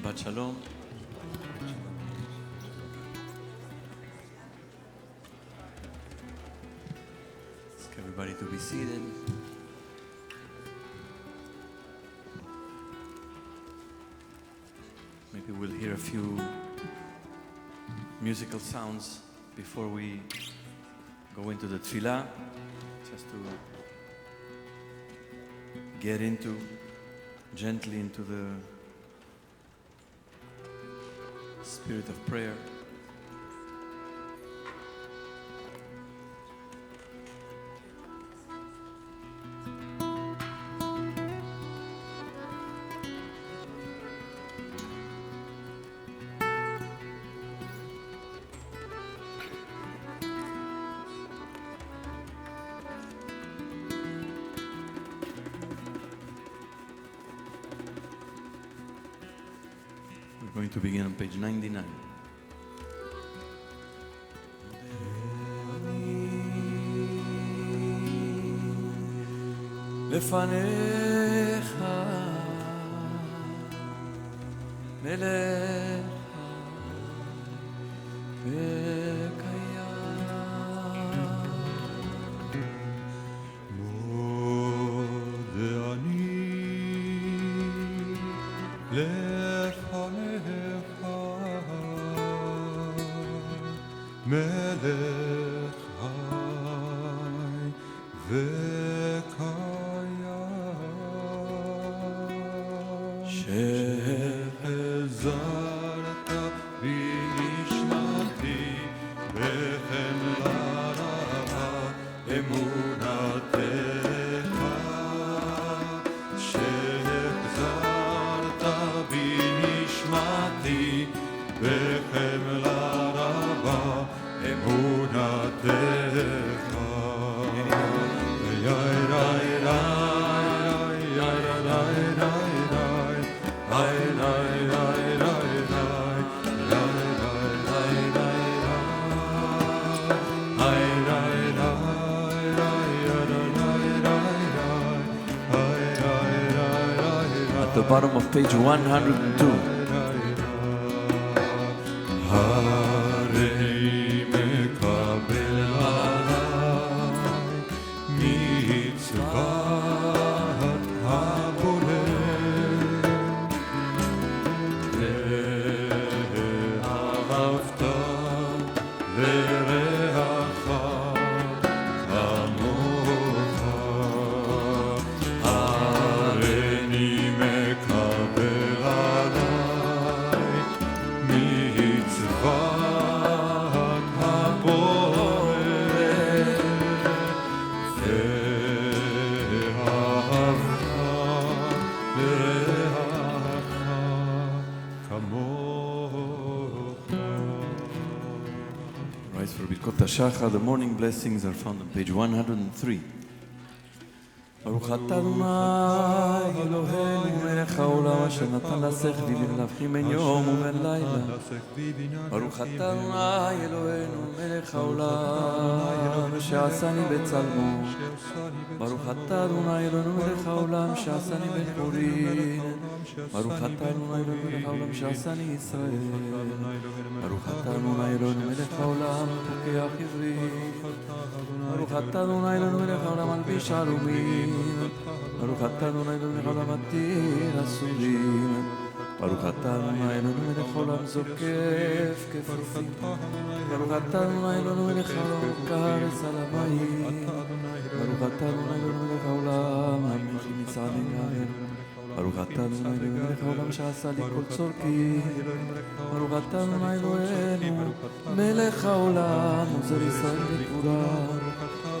Shabbat Shalom. Ask everybody to be seated. Maybe we'll hear a few musical sounds before we go into the tefillah, just to get gently into the spirit of prayer. We're going to begin on page 99. לפניך מלך וקיים מודה אני לפניך מלך חי שחזרת בנשמתי בחמלה רבה אמונתך שחזרת בנשמתי בחמלה רבה אמונתך At the bottom of page 102. Shachar, the morning blessings are found on page 103. ברוך אתה אדוני אלוהינו מלך העולם אשר נתן לשכל ולהבחין בין יום ובין לילה. ברוך אתה אדוני אלוהינו מלך העולם שעשני בצלמו. ברוך אתה אדוני אלוהינו מלך העולם שעשני בן חורין. ברוך אתה אדוני אלוהינו מלך העולם שעשני ישראל. ברוך אתה אדוני אלוהינו מלך העולם פוקח עברים. ברוך אתה אדוני אלוהינו מלך העולם מלביש ערומים. ברוך אתה אדוני אלוהינו מלך העולם מתיר אסורים. ברוך אתה אדוני אלוהינו מלך העולם זוקף כפופים. ברוך אתה אדוני אלוהינו מלך העולם כרס על המים. ברוך אתה אדוני אלוהינו מלך העולם המלך מצעד נגאל. ברוך אתה אדוני אלוהינו מלך העולם שעשה לי כל צורכי. ברוך אתה אדוני אלוהינו מלך העולם עוזר ישראל בגבורה.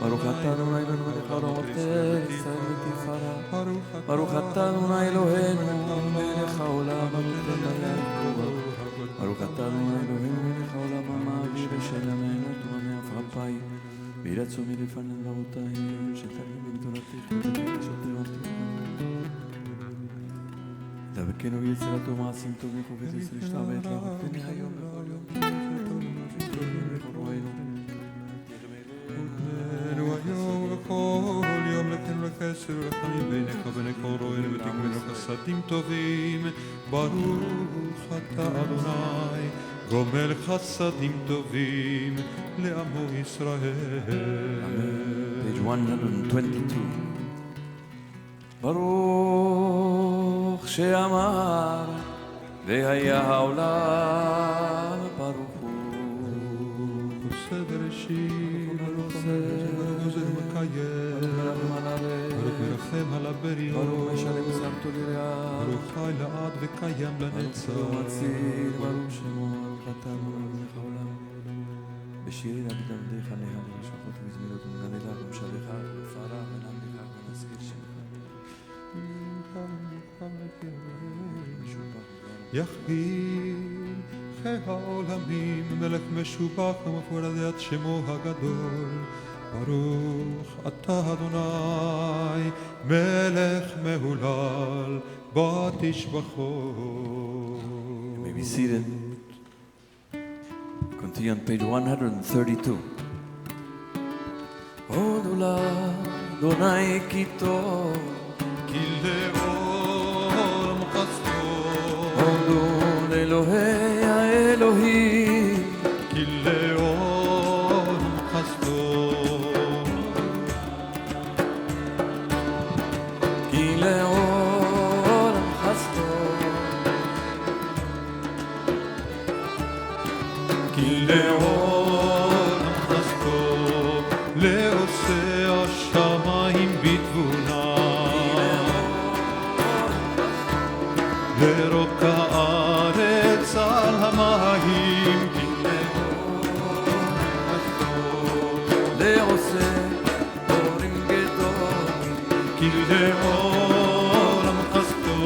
ברוך אתה אדוני אלוהינו מלך העולם עוטר ישראל בתפארה. ברוך אתה אדוני אלוהינו מלך העולם הנותן ליד כוח. ברוך אתה אדוני אלוהינו מלך העולם המעביר בשל המעיינות ומעף אפיים. ויהי רצון מלפנינו רבותינו שתגידו בתורתך ובקדושתך דבקנו ביצירתו מעשים טובים חופץ עשר להשתבט לך ותני היום בכל יום ותנו היום בכל יום לכן חסד ורחמים בינך ובין כל רואינו ותגמלנו חסדים טובים. ברוך אתה אדוני גומל חסדים טובים לעמו ישראל. Page 122. ברוך שאמר והיה העולם ברוך הוא. עושה בראשית ברוך עוזר ומקיים ברוך מרחם על הבריות ברוך משלם זכותו לרעה ברוך חי לעד וקיים לנצח ברוך מציל ברוך שמו ברוך אתה מלך העולם. בשירי נגדמדך נהל ושפות וזמירות ונגנלה ומשלך ופרה ונמליך ונזכיר שמך. יחגים חי העולמים מלך משובח ומפורד יד שמו הגדול. ברוך אתה אדוני מלך מהולל בתשבחו. You may be seated. Continue on page 132. Odula Donai Kito כי לאור חסדו Odul Elohei Elohim כי לאור חסדו Ki leolam chasto כי לאור חסדו לעושה השמיים בתבונה לרוק הארץ על המים כי Leose Orim Gedolim כי לעולם חסדו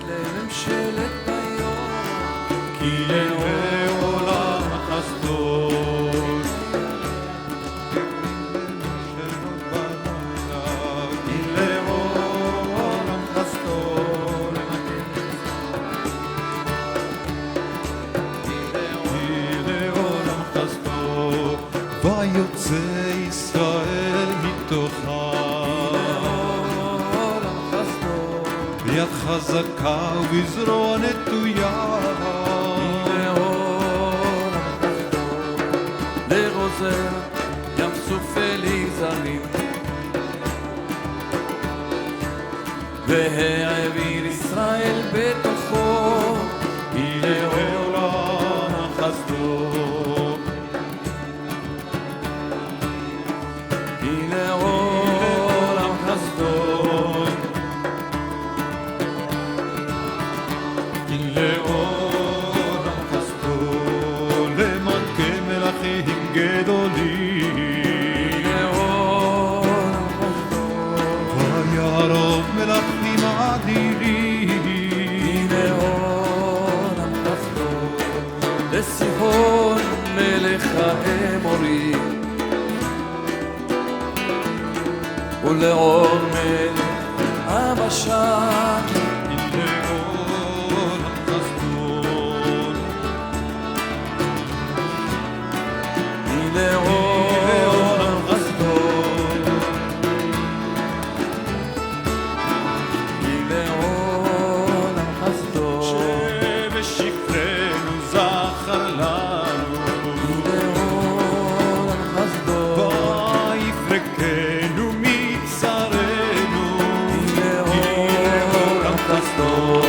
לממשלת היום כי לעולם חסדו כי לעולם חסדו כי לעולם חסדו ויוצא ישראל מתוכה ביד חזקה ובזרוע נטויה לרוזר ים סוף אליזרים והעביר ישראל בתוכו כי לעולם חסדו כי לעולם חסדו כי לעולם חסדו למען כמלכים גדולים לעולם חסדו וירוב מלכים אדירים לעולם חסדו לסיחון מלך האמורים ולעור מלך הבשן כי לעולם חסדו כי לעולם חסדו כי לעולם חסדו שבשפרנו זכר לנו כי לעולם חסדו ויפרקנו מצרנו כי לעולם חסדו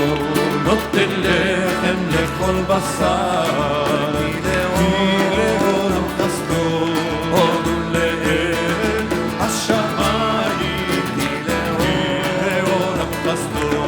נותן לחם לכל בשר כי לעולם חסדו הודו לאל השמיים כי לעולם חסדו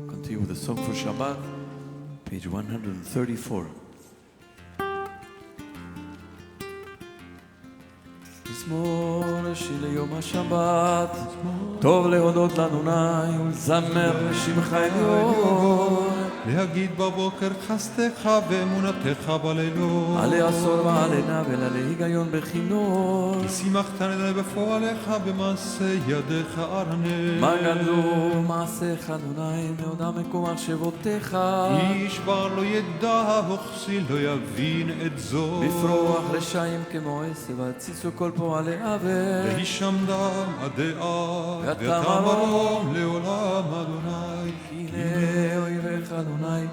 Continue with the song for Shabbat, page 134. מזמור לשיר ליום השבת, טוב להודות לאדוני ולזמר לשמך עליון. להגיד בבוקר חסדך ואמונתך בלילות. עלי עשור ועלי נבל, עלי היגיון בכינור. כי שימחת נדל בפועלך במעשה ידיך ארנה. מה גדלו מעשיך אדוני, מעודה מקום מחשבותיך. איש בר לא ידע, וכסיל לא יבין את זאת. בפרוח רשעים כמו עשב, הציצו כל פועלי עוול. והישם דם הדעה, ואתה מרום לעולם אדוני. כי הנה אויביך אדוני,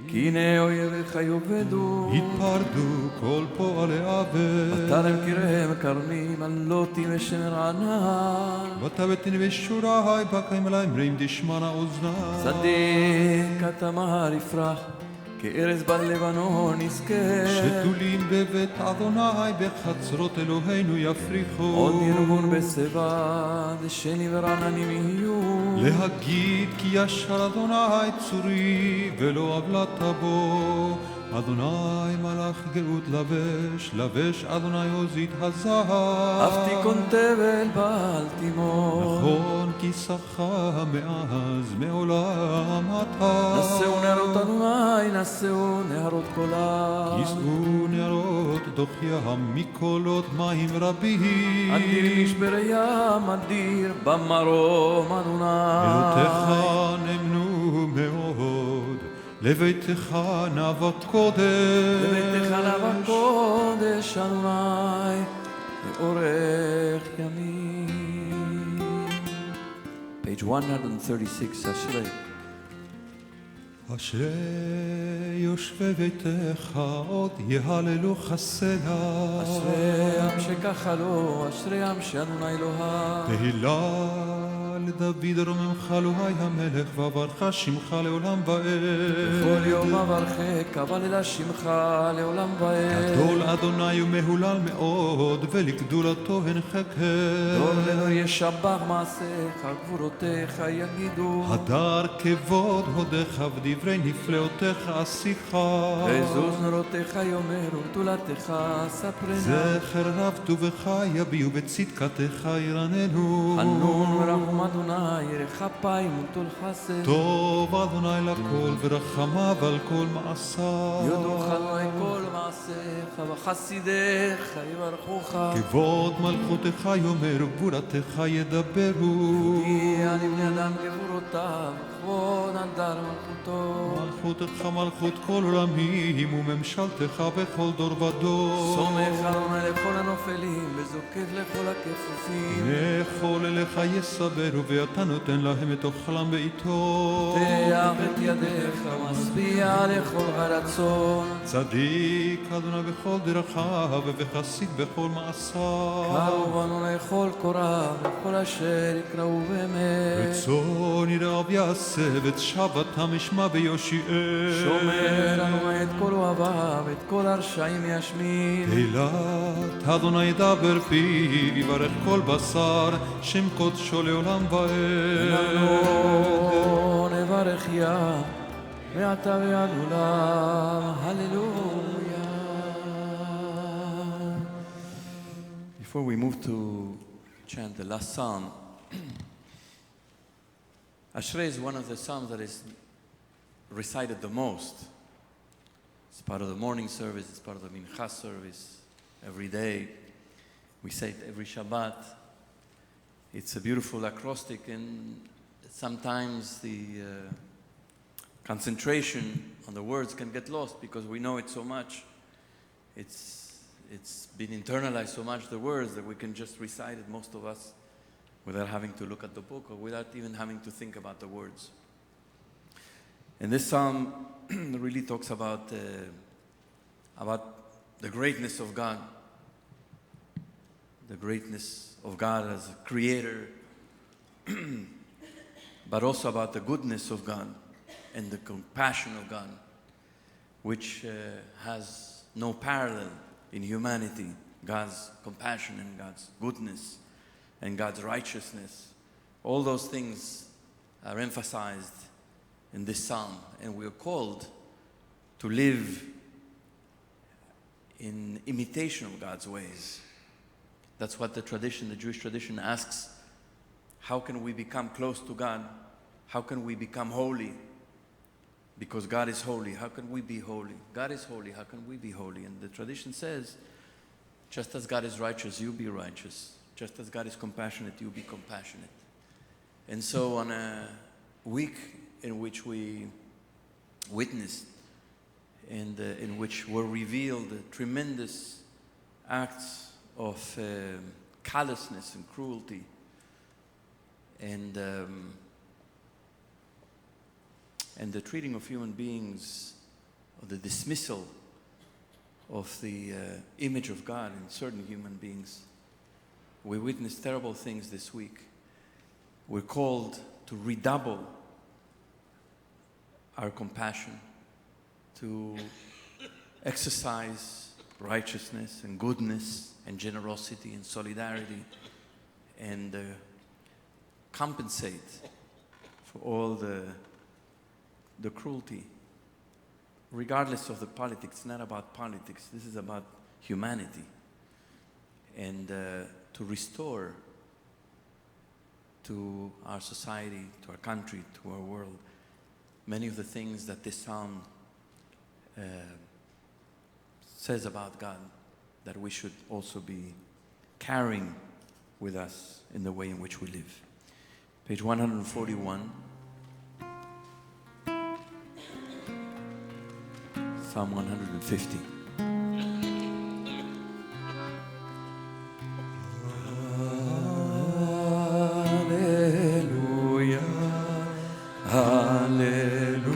כי הנה אויביך יאבדו. התפרדו כל פועלי עוול. ותרם קיריהם כרמים, עלותי ושמר ענן. ותבטין בשורי, בקיים עליהם רים דשמנה אוזני. צדיק אתה מהר יפרח, כארז בלבנון יזכה. שתולים בבית אדוני, בחצרות אלוהינו יפריחו. עוד ירבון בשיבה, דשני ורעננים יהיו. להגיד כי ישר אדוני צורי, ולא עוולת בו. אדוני מלאך גאות לבש, לבש אדוני עוזית הזהב. אף תיקון תבל בעל תימור. נכון כי שכה מאז מעולם אתה. נשאו נהרות אדוני, נשאו נהרות קולה. יישאו נהרות דוח ים מקולות מים רבים. אדיר משברי ים, אדיר במרום אדוני. אלותיך נאמנו מאוד, לביתך נאוות קודש. לביתך נאוות קודש אדוני, לאורך ימים. Page 136, אשרי. אשרי יושבי ביתך עוד יהללו חסיה. אשרי עם שככה לו, אשרי עם שאדוני אלוהיו. תהילה לדוד רוממך אלוהי המלך, ואברך שמך לעולם ועד. בכל יום אברכך, אבל אל שמך לעולם ועד. גדול אדוני ומהולל מאוד, ולגדולתו הן חקר. דור לא ישבח מעשיך, גבורותיך יגידו. הדר כבוד הודך ודברי נפלאותיך עשיך. עזוז נורותיך יאמרו, בתולתך ספרנה. זכר רב טובך יביעו, בצדקתך ירננו. חנון ורחום אדוני, ירח אפיים וטול חסד. טוב אדוני לכל, ורחמיו על כל מעשיו. יודו אדוני כל מעשיך, וחסידיך יברכוך. כבוד מלכותך יאמר, גבורתך ידברו. הגיע לבני אדם גבורותיו, כבוד הדר מלכותו. מלכותך מלכות כל עולמים, וממשלתך בכל דור ודור. סומך אדוני לכל הנופלים, וזוקף לכל הכפופים. לכל אליך יסברו, ואתה נותן להם את אוכלם בעיתו. פתח את ידיך, משביע לכל הרצון. צדיק אדוני בכל דרכיו, וחסיד בכל מעשיו. קרוב אדוני כל קורא, וכל אשר יקראו באמת. רצון ירעב יעשה, ואת שבת המשמע ביושיעם. שומר אדוני את כל אוהביו, את כל הרשעים ישמין. תהילת אדוני ידבר פיו, יברך כל בשר, שם קודשו לעולם ועד. אנחנו נברך יה, מעתה ועד עולם, הללויה. Before we move to chant the last psalm, Ashrei is one of the psalms that is recited the most. It's part of the morning service, it's part of the mincha service. Every day, we say it every Shabbat. It's a beautiful acrostic, and sometimes the concentration on the words can get lost because we know it so much. It's been internalized so much, the words, that we can just recite it, most of us, without having to look at the book or without even having to think about the words. And this psalm really talks about the greatness of God, the greatness of God as a creator, but also about the goodness of God and the compassion of God, which has no parallel in humanity. God's compassion and God's goodness and God's righteousness. All those things are emphasized in this psalm, and we are called to live in imitation of God's ways, That's what the Jewish tradition asks. How can we become close to God? How can we become holy? Because God is holy. How can we be holy? God is holy. How can we be holy? And the tradition says, just as God is righteous, you be righteous. Just as God is compassionate, you be compassionate. And so on a week in which we witnessed and in which were revealed tremendous acts of callousness and cruelty and the treating of human beings, or the dismissal of the image of God in certain human beings. We witnessed terrible things this week. We're called to redouble our compassion, to exercise righteousness and goodness and generosity and solidarity, and compensate for all the cruelty, regardless of the politics. It's not about politics. This is about humanity. And to restore to our society, to our country, to our world, many of the things that this psalm says about God, that we should also be carrying with us in the way in which we live. Page 141. Psalm 150. Hallelujah, Hallelujah,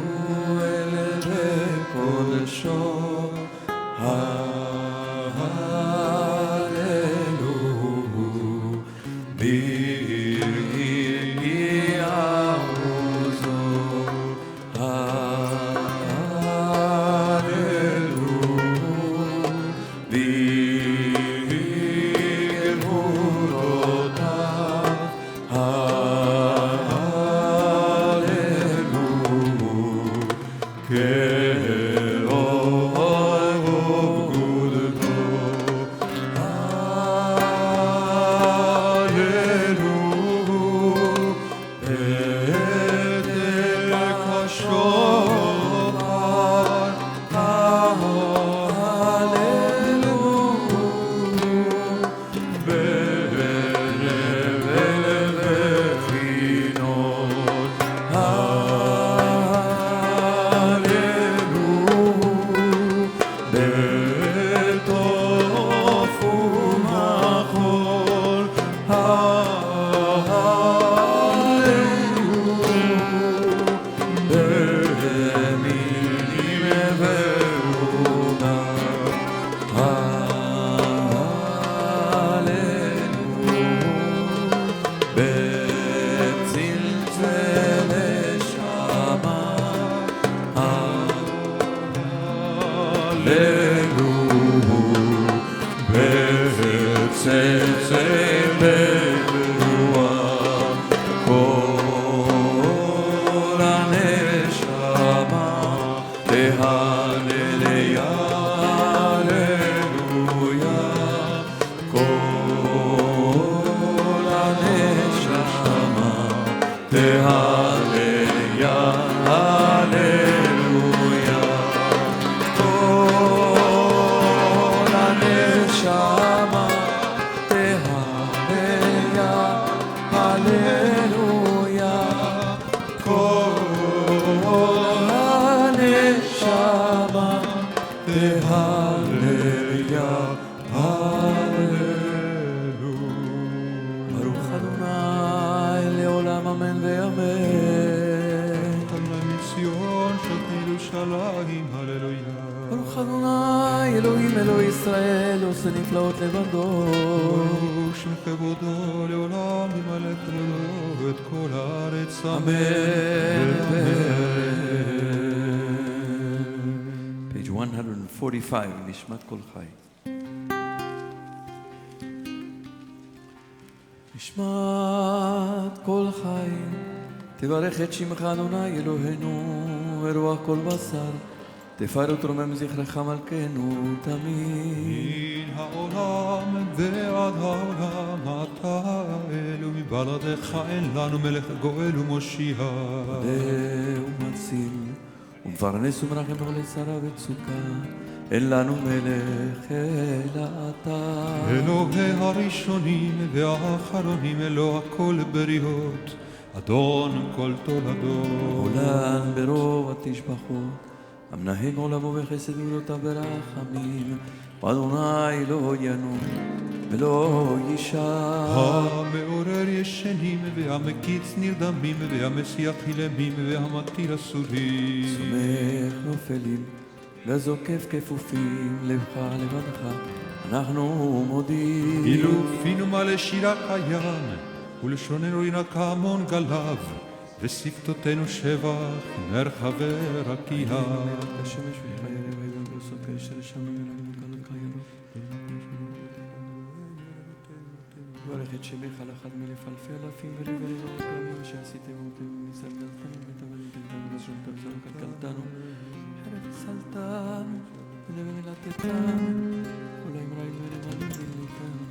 Page 145, נשמת כל חי. נשמת כל חי, תברך את שמך אדוני אלוהינו, ורוח כל בשר, תפאר ותרומם זכרך מלכנו תמיד. מן העולם ועד העולם אתה האל, ומבלעדיך אין לנו מלך גואל ומושיע. מודה ומציל ומפרנס ומרחם בכל צרה וצוקה, אין לנו מלך אלא אתה. אלוהי הראשונים והאחרונים, אלוה כל בריות, אדון כל תולדות. עולן ברוב התשבחות, המנהג עולמו בחסד וגדולותיו ברחמים, ואדוני לא ינום ולא יישן. המעורר ישנים והמקיץ נרדמים והמסיח אילמים והמתיר אסורים. סומך נופלים וזוקף כפופים, לבך לבדך אנחנו מודים. אילופינו מלא שירה קיים, ולשוננו ינקה המון גליו, ושפתותינו שבח מרחבי רקיע. השמש וחיי רבי ובוסות כאשר שמנו ילדים וקלות קיינו. ברך את שמך על אחד מאלף אלפי אלפים וריבוני פעמים שעשיתם אותם מסלדלתנו ותבניתם ונשום תבזרו כלכלתנו, חרב סלטנו ונבנלתתנו, אולי מראים ונמלים דליתנו.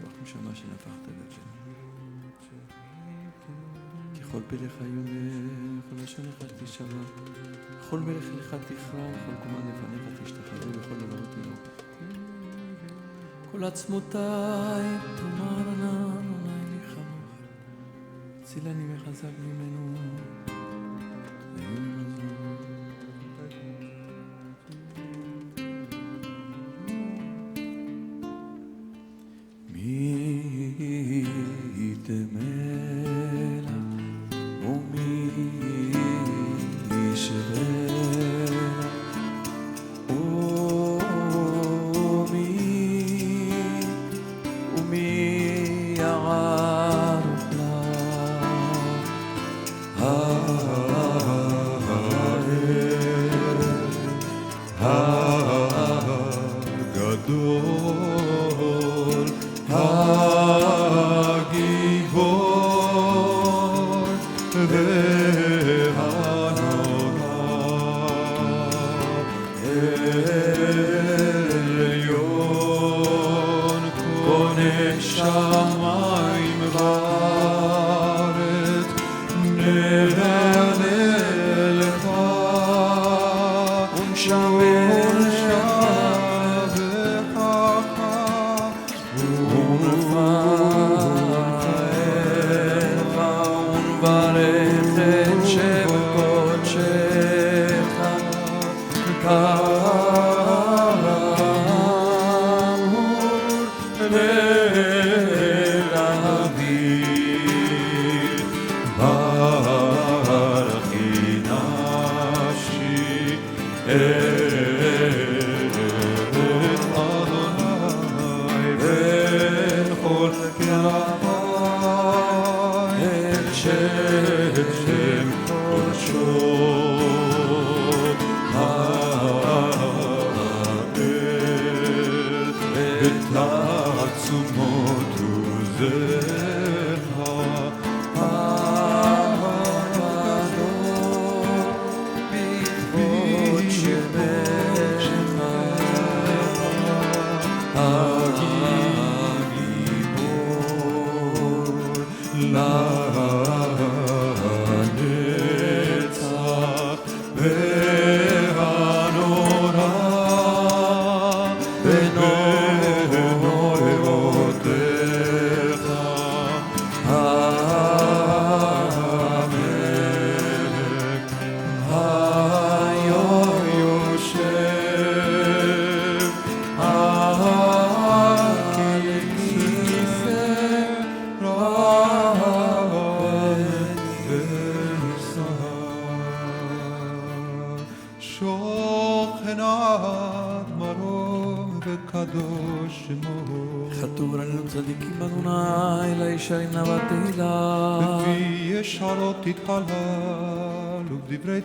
ברוך משמה שנפחת את שלנו. ככל פלך היונה, כל לשון לך תשבע, כל מלך לך תכרע, כל קומה לפניך תשתחווה, וכל לבבות תלוך. כל עצמותיי תאמרנה, אדוני לי חנוך, צילני מחזק ממנו.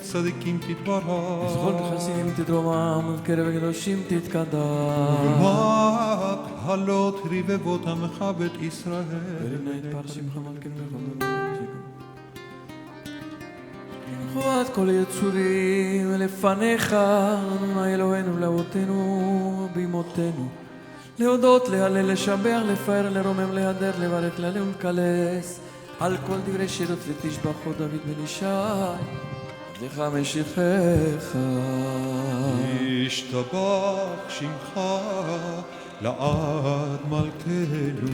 צדיקים תתברך, זכות חסידים תתרומם, ובקרב הקדושים תתקדש. ומקהלות רבבות עמך בית ישראל. ונמנה את פר שמך מלכם בכל חובת כל יצורים לפניך, אדוני אלוהינו לאבותינו בימותינו. להודות, להלל, לשבח, לפאר, לרומם, להדר, לברך, להלל ולקלס על כל דברי שירות ותשבחו דוד בן ישי, עבדך משיחך. ישתבח שמך לעד מלכנו.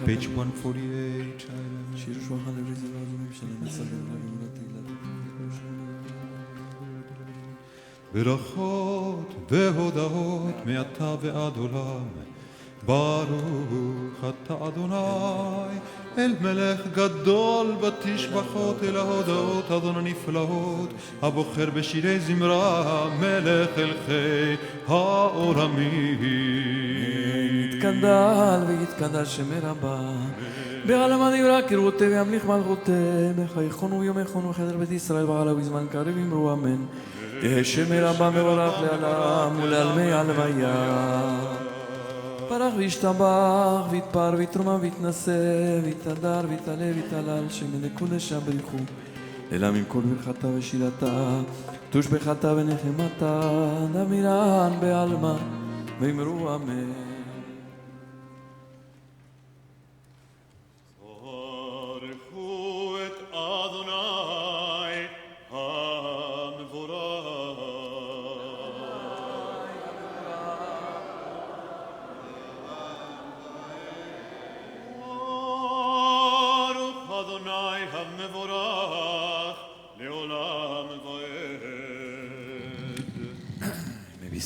page 148. שיר שולחן לריזל והזומים של הנסגר לגאולת תהילת. ברכות והודעות מעתה ועד עולם, ברוך אתה אדוני אל מלך גדול בתשבחות, אל ההודעות אדון הנפלאות, הבוחר בשירי זמרה, מלך אלכי העולמים. יתקדל ויתקדל שמי רבה, בעלמא דברה כרעותה וימליך מלכותה, בחייכון ויומכון וחדר בית ישראל בעלה ובזמן קריב אמרו אמן. תהא שמי רבה מבורך לעולם ולעלמי הלוויה. פרח וישתבח ויתפאר ויתרומם ויתנשא ויתהדר ויתעלה ויתהלל, שמי קודשא בריחו אלא עם כל ברכתה ושירתה, תושבחתה ונחמתה, דמירן בעלמא ואמרו אמן.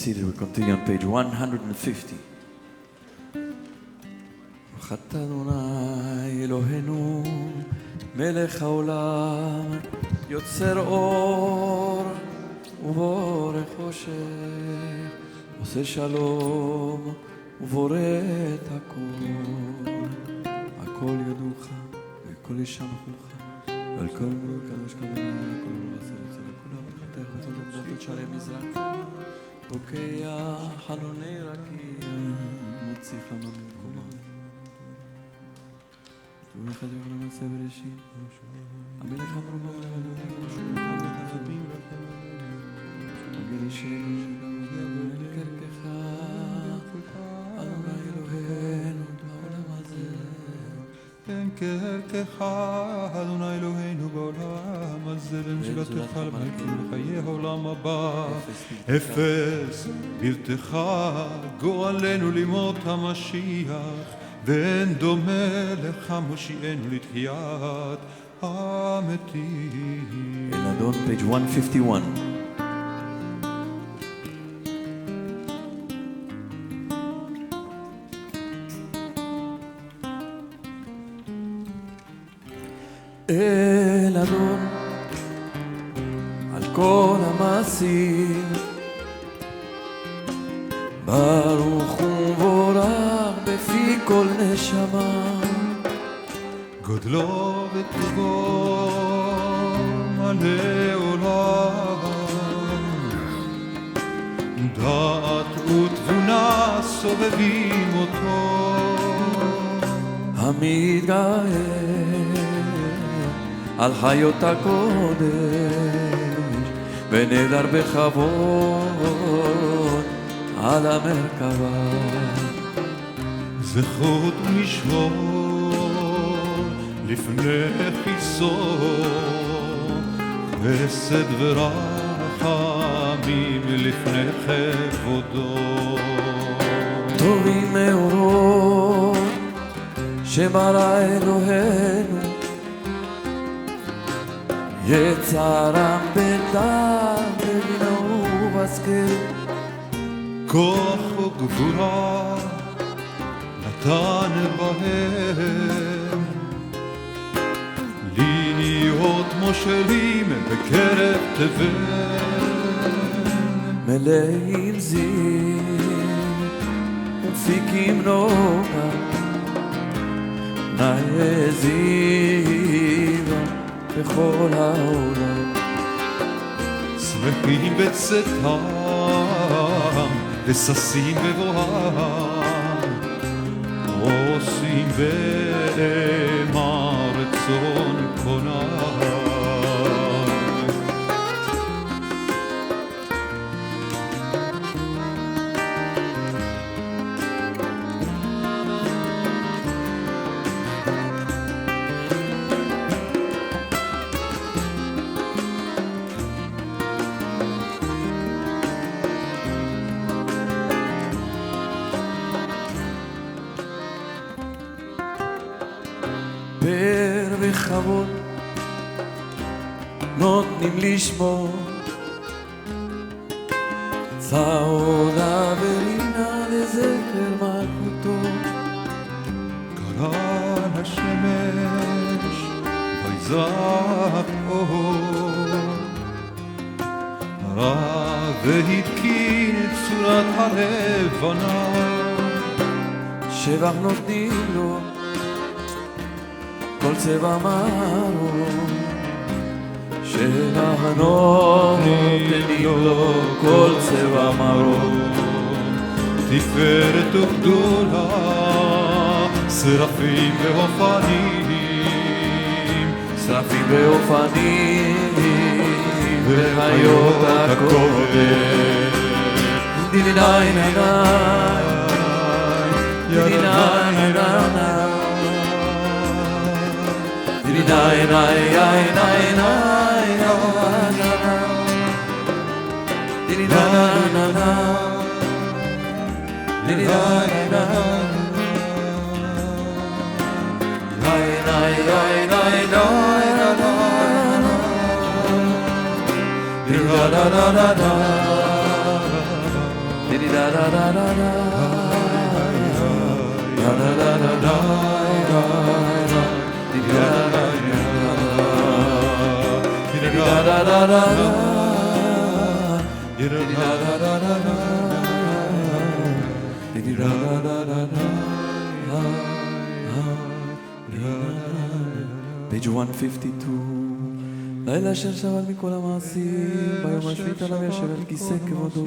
Seated, we continue on page 150. Hukkat Adonai Eloheinu Melech Haolam Yotzer Or Uvorech Choshech Oseh Shalom Uvoret Hakol Hakol Yaducha V'kol Yishamchucha V'kol Kadosh Kadonai V'kol V'aseret Zerukula V'chatech V'tolot V'tot Shalem Mizrach פוקע חלוני רקיע, מוציא חמה ממקומה. תראו לך דבר למעשה בראשית, המלך אמרו בו ולבוא שוב חלוני רקיע, הגרישנו אל קרקך, אדוני אלוהינו בעולם הזה. אין קרקך, אדוני אלוהינו בעולם הזה, ונשבתך למלכים לחיי העולם הבא. אפס בלתך גואלנו לימות המשיח, ואין דומה לך מושיענו לתחיית המתים. אלדון, page 151. אל אדון על כל המעשים, ברוך ומבורך בפי כל נשמה, גודלו וטובו מלא עולם, דעת ותבונה סובבים אותו, המתגאה על חיות הקודש ונדר בכבוד על המרכבה. זכות ומשמור לפני חיסון, חסד ורחמים לפני כבודו. טובים מאורות שברא אלוהינו, יצרם בדם ובינה ובשכל, כוח וגבורה נתן בהם, להיות מושלים בקרב תבל, מלאים זיו ומפיקים נוגה, נעזיבה בכל העולם. שמחים בצאתם וששים בבואם, עושים בהם הרצון קונם. פר וחבוד נותנים לשמור צעודה ולינה לזכר מלכותו קרא השמש ויזרח אור הרע והתקין את צורת הלבנה שבח נותנים לו כל צבע מרום שבח נותנים לו כל צבע מרום תפארת וגדולה שרפים ואופנים שרפים ואופנים וחיות הקודש דידידי ננאי דידידי ננאי דידידי ננאי דידידי Page 152 לילה אשר שבת מכל המעשים ביום השביעי עליו ישב על כיסא כבודו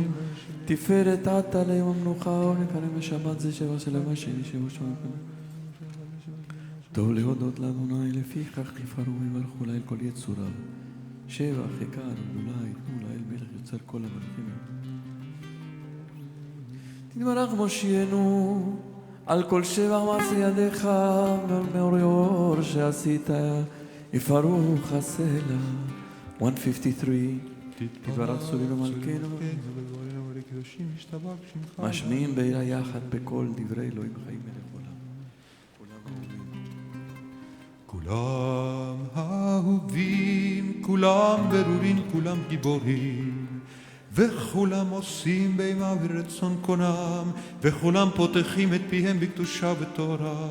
תפארת עתה ליום המנוחה ונקרם בשבת זה שבע של יום השני שבע שעות טוב להודות לאדוני לפיכך תפארו ויברכו לאל כל יצוריו שבח יקר גדולה יתנו לאל מלך יוצר כל המלכים תתברך מושיענו על כל שבח מעשי ידיך ומאור אור שעשית יפארו חסלה 153 תתברך סולינו מלכנו משמיעים בעילה יחד בכל דברי אלוהים חיים מלך עולם כולם אהובים, כולם ברורים, כולם גיבורים וכולם עושים באימה ורצון קונם וכולם פותחים את פיהם בקדושה בתורה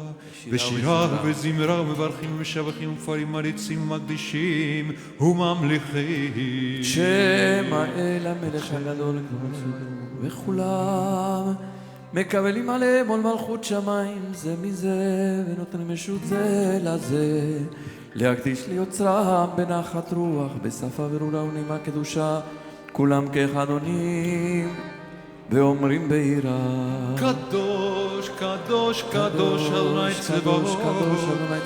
בשירה ובזמרה ומברכים ומשבחים ומפארים מריצים ומקדישים וממליכים שם האל המלך הגדול וכולם מקבלים עליהם עול מלכות שמיים זה מזה ונותנים משות זה לזה להקדיש ליוצרם בנחת רוח בשפה ברורה ונימה קדושה כולם כאחד עונים ואומרים ביראה קדוש, קדוש, קדוש אדוני צבאות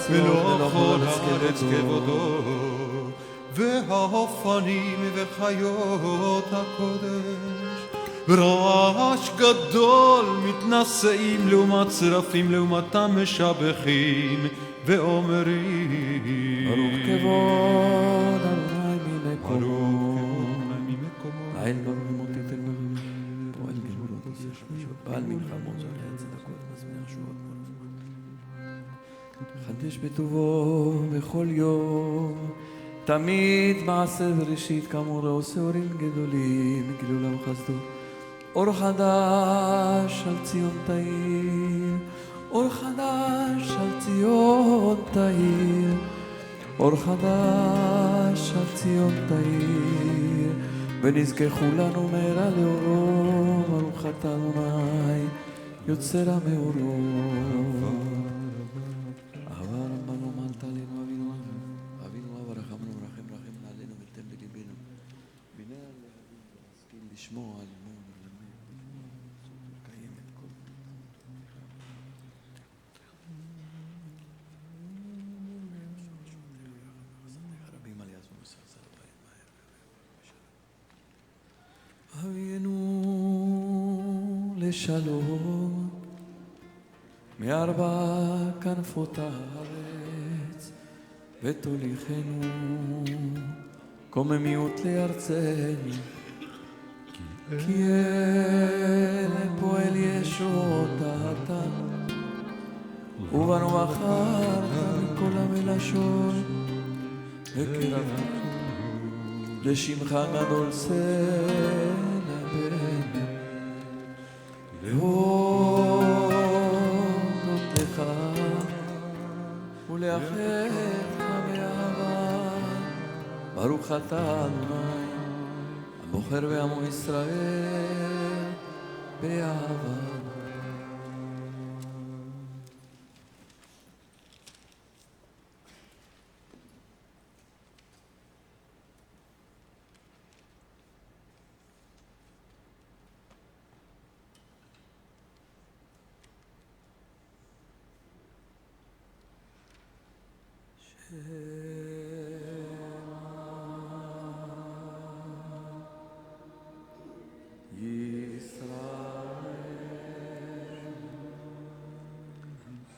מלוך כל הארץ כבודו והאופנים וחיות הקודש רעש גדול מתנשאים לעומת שרפים לעומתם משבחים ואומרים ברוך כבוד אדוני ממקומו העל ברוך ממותת אל ברוך פועל גבולות ישמשות בעל מלחמות זורע צדקות מזמר שורות חדש בטובו בכל יום תמיד מעשה בראשית כאמור עושה אורים גדולים גילולה וחסדו אור חדש על ציון תאיר אור חדש על ציון תאיר אור חדש על ציון תאיר ונזכה כולנו מהרה לאורו ברוך אתה אדוני יוצר המאורות אהבה רבנו מלת עלינו אבינו אב רחמנו ורחם רחם עלינו ותן בליבנו בינה להשכיל לשמוע על אמון לקיים את כל רבים על יעזו וסרסר אבינו לשלום מארבע כנפות הארץ ותוליכנו קוממיות לארצנו כי אל פועל ישועות אתה ובנו בחרת מכל המלשון וקרבנו לשמך גדול סלע בן להודות לך ולאחריך באהבה ברוך אתה אדוני הבוחר בעמו ישראל באהבה.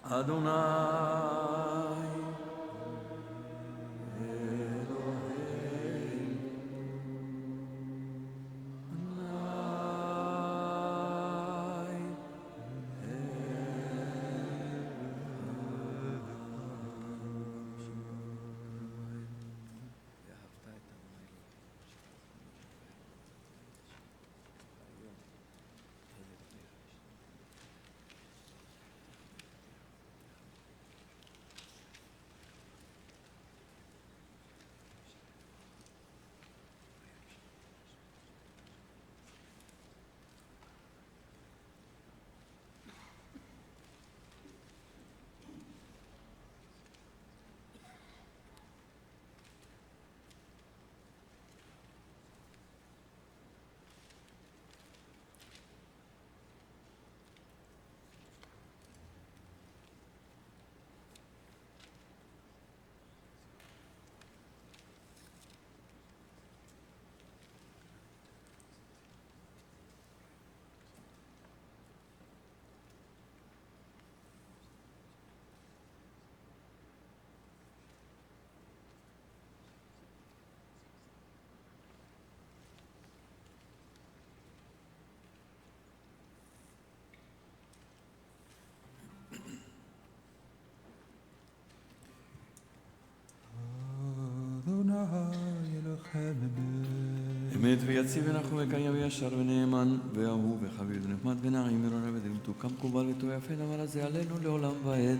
Adonai אמת ויציב ונחום וקיים וישר ונאמן ואהוב וחביב ונחמד ונעים ורונן ודמתוק כמקובל וטוב יפה דבר הזה עלינו לעולם ועד.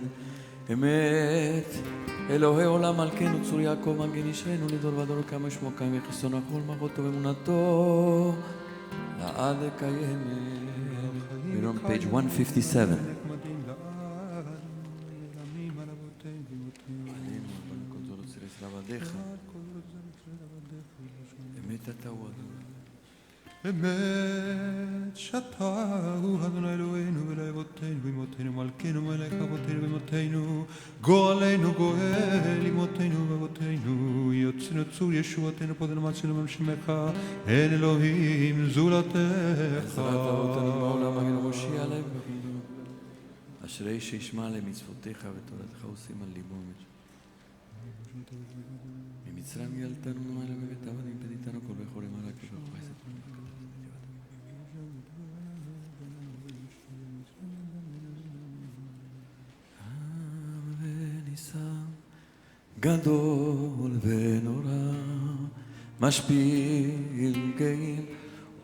אמת אלוהי עולם מלכנו צור יעקב מגן ישרנו לדור ודור כמה שמו קיים וחיסון הכל מלכותו ואמונתו לעד קיימת. We're on page 157. אמת שאתה הוא אדוני אלוהינו ולאבותינו ואמותינו מלכנו מלך אבותינו ואמותינו גואלנו גואל אמותינו ואבותינו יוצאנו צור ישועתנו פודנו מצילנו ממשימך אין אלוהים זולתך עזרת אבותינו בעולם מגן מושיע להם אשרי שישמע למצוותיך ותורתך עושים על ליבו ממצרים גאלתנו נמעלה בבית עבדים פדיתנו כל בחורים על הקדוש גדול ונורא משפיל גאים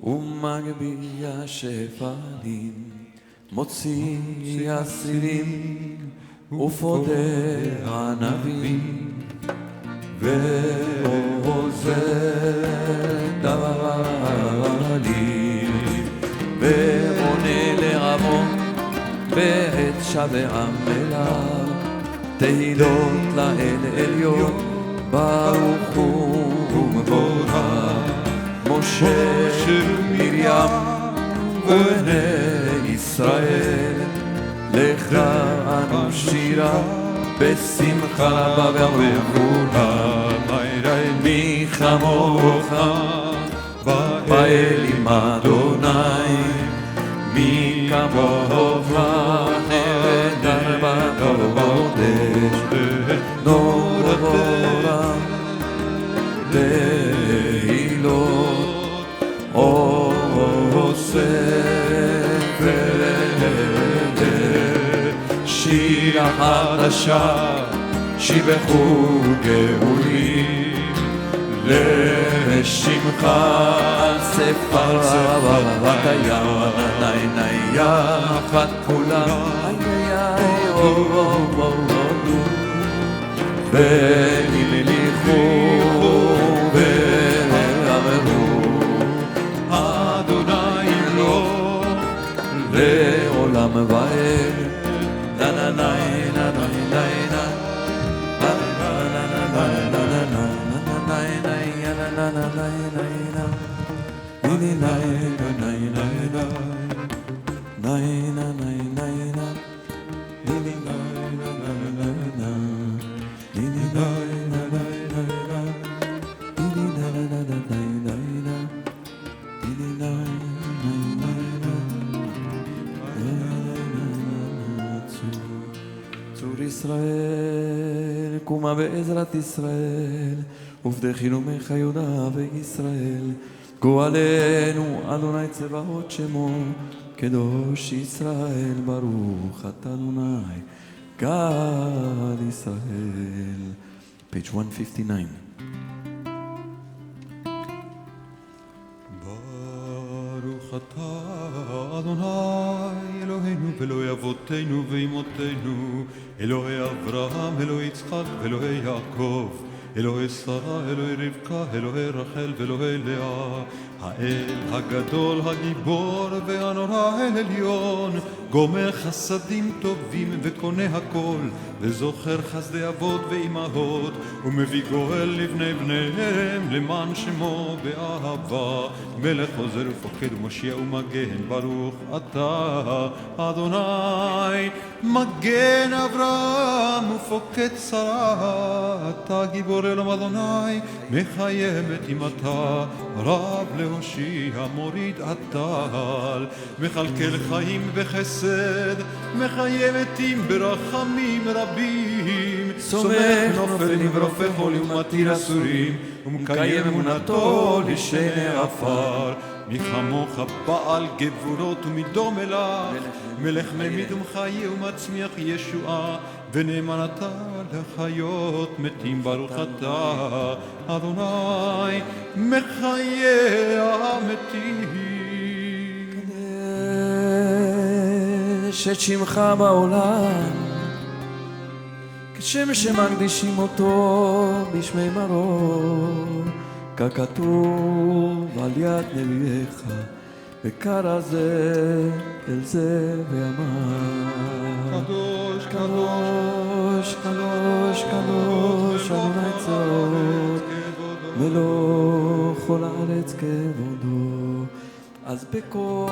ומגביה שפלים מוציא אסירים ופודה ענבים ועוזר דבלים ועונה לרמות בעת שווה עמלה תהילות לאל עליון ברוך הוא ומבורך משה מרים ובני ישראל לך אנו שירה בשמחה רבה ובגבורה מי כמוך באלים אדוני מי כמוך נהדר בקודש נור בורם תהילות עושה שיר חדשה, שיבחו גאולים לשמך על ספר הים, נאי יחד כולם, ונמליכו ואמרו אדוני לא לעולם ועד. Na na na na na na na ישראל, קומה בעזרת ישראל, ובדחינו ממך יהודה וישראל. גואלנו אדוני צבאות שמו, קדוש ישראל, ברוך אתה אדוני גאל ישראל. page 159. ברוך אתה אדוני אלוהינו ואלוהי אבותינו ואמותינו, אלוהי אברהם, אלוהי יצחק ואלוהי יעקב, אלוהי שרה, אלוהי רבקה, אלוהי רחל ואלוהי לאה, האל הגדול, הגיבור והנורא, אל עליון, גומר חסדים טובים וקונה הכל, וזוכר חסדי אבות ואימהות, ומביא גואל לבני בניהם למען שמו באהבה, מלך עוזר ופוקד ומושיע ומגן, ברוך אתה אדוני מגן אברהם ופוקד שרה, אתה גיבור אלוהים אדוני מחיה מתימתה, רב להושיע מוריד עטל, מכלכל חיים בחסד, מחיה מתים ברחמים רבים, סומך נופלים ורופא חולים ומתיר אסורים, ומקיים אמונתו לשני עפר. מי כמוך בעל גבורות ומדור מלך, מלך ממיד ומחיה ומצמיח ישועה, ונאמן אתה לחיות מתים, ברוך אתה אדוני מחיה המתים. קדש את שמך בעולם, כשם שמקדישים אותו בשמי מרור, ככתוב על יד נביאך, וקרא זה אל זה ואמר קדוש קדוש קדוש קדוש אדוני צבאות, מלוא כל הארץ כבודו. אז בקול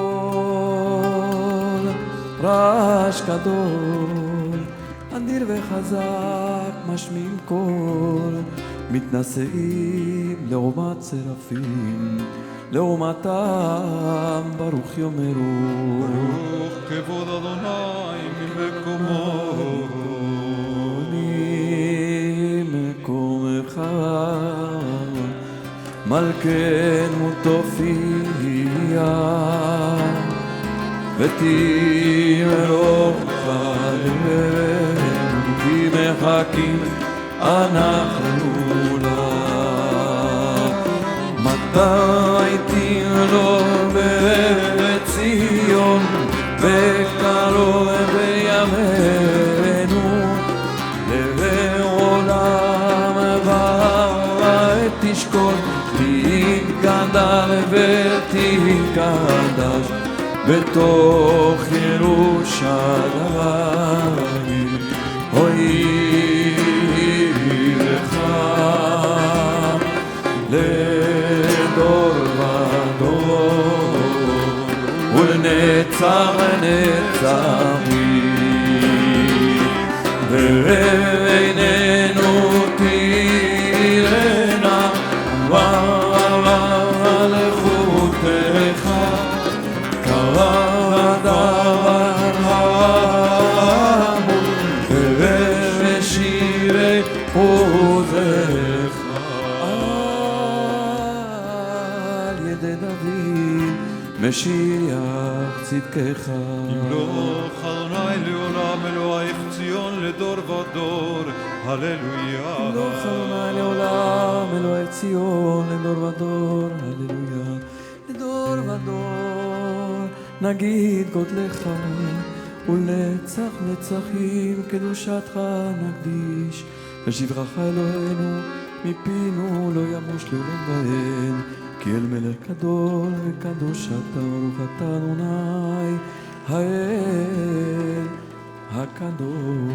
רעש גדול, אדיר וחזק משמיעים קול, מתנשאים לעומת צרפים, לעומתם ברוך יאמרו ברוך כבוד אדוני ממקומו ממקומך, מלכנו תופיע ותירוך עלינו, כי מחכים אנחנו לה. מתי תירלו בציון וקרוב בימינו, לעולם ועד תשכון, תתגדל ותתקדש בתוך ירושלים. אוי לך לדור ודור ולנצח נצחים, ועינינו תראינה מלכותך, קרא דבר המון ושירי עוזך על ידי דוד משיח צדקך. ימלוך אדוני לעולם, אלוהיך ציון לדור ודור, הללויה. ימלוך אדוני לעולם, אלוהי ציון, לדור ודור, הללויה. לדור ודור, נגיד גודלך, ולנצח נצחים קדושתך נקדיש. לשבחך אלוהינו, מפינו לא ימוש לעולם ועד, כי אל מלך גדול וקדוש אתה, ברוך אתה אדוני האל הקדוש.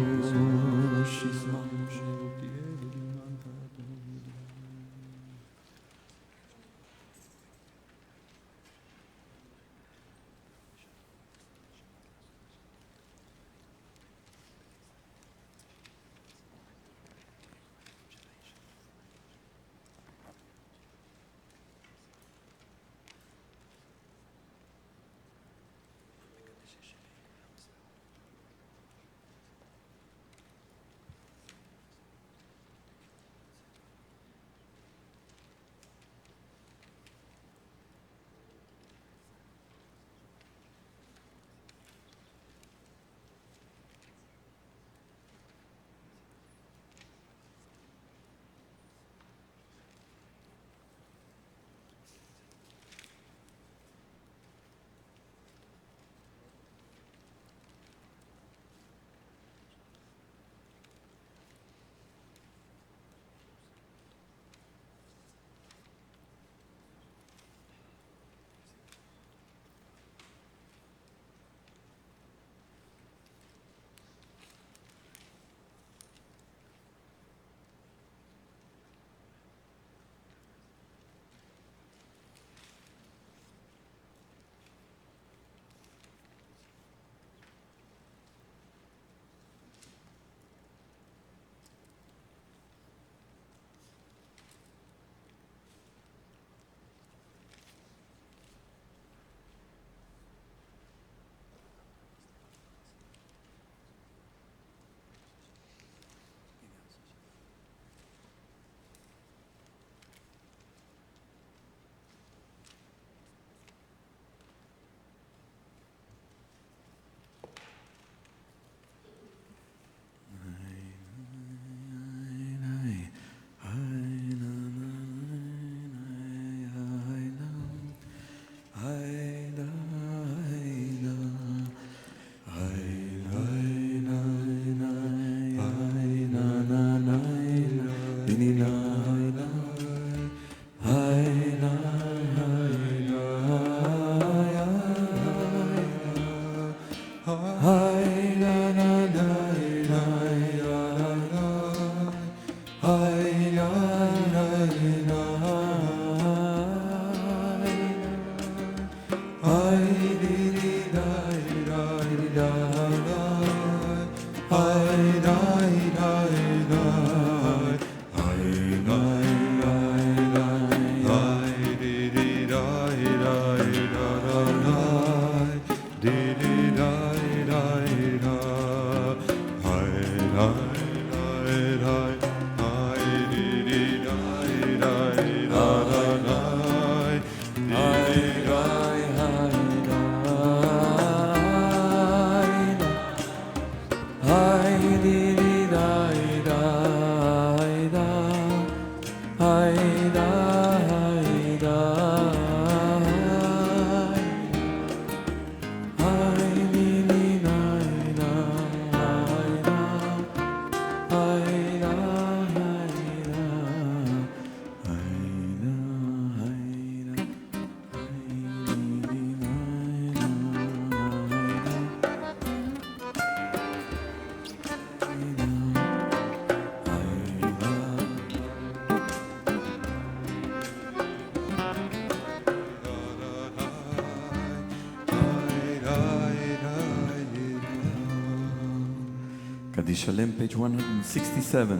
שלם, page 167.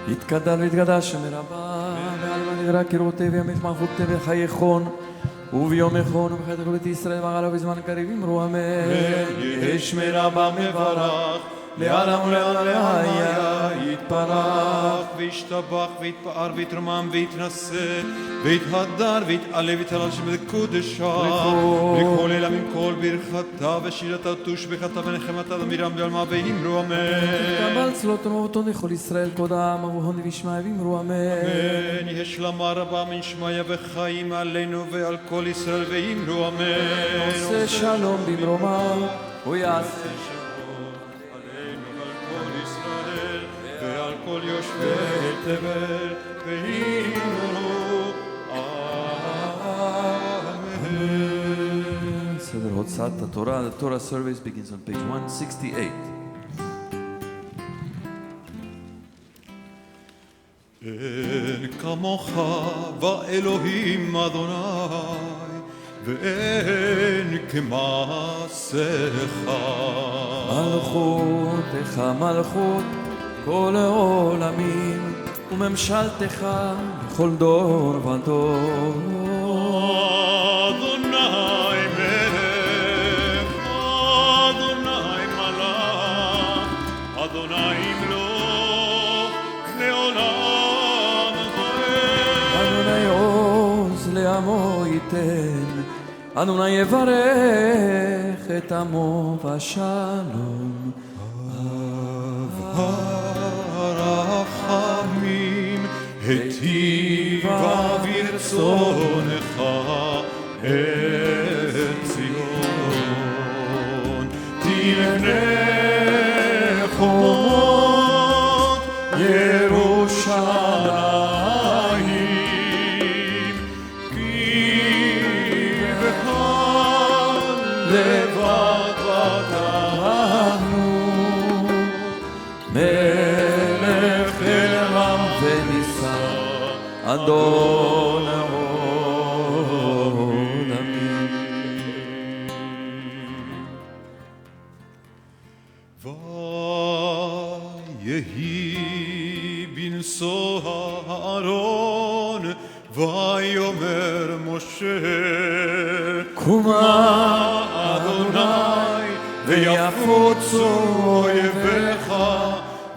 התגדל והתגדל שמרבה ועל נדרה קירותי וימית מלכותי וחייכון וביום יכון ובחית כל בית ישראל ועלה בזמן קריב אמרו אמן. יש מרבה מברך לעלם ולעלם היה יתפרח וישתבח ויתפאר ויתרומם ויתנשא ויתהדר ויתעלה ויתהלל שם בקודשה לכל עלמין כל ברכתה ושירתה ותושבחתה ונחמתה ומירם ועלמה ואמרו אמן. קבל צלות ומותו לכל ישראל קודם אבוהון וישמעיה ואמרו אמן. אמן. יהי שלמה רבה מן שמעיה וחיים עלינו ועל כל ישראל ואמרו אמן. עושה שלום במרומיו ויעשה ועל כל יושבי תבל ואמרו אמן. סדר הוצאת התורה. The Torah service begins on page 168. אין כמוך ואלוהים אדוני ואין כמעשיך. מלכותך מלכות כל העולמים וממשלתך בכל דור ודור. אדוני מלך, אדוני מלך, אדוני ימלוך לעולם ועד. אדוני עוז לעמו ייתן, אדוני יברך את עמו בשלום. הרחמים היטיבה ברצונך את ציון תבנה חומות ירושלים כי בכל לבד ותנו מלך אלרם ונישא אדון העולמים. ויהי בנשוא הארון ויאמר משה קומה אדוני ויפוצו אויביך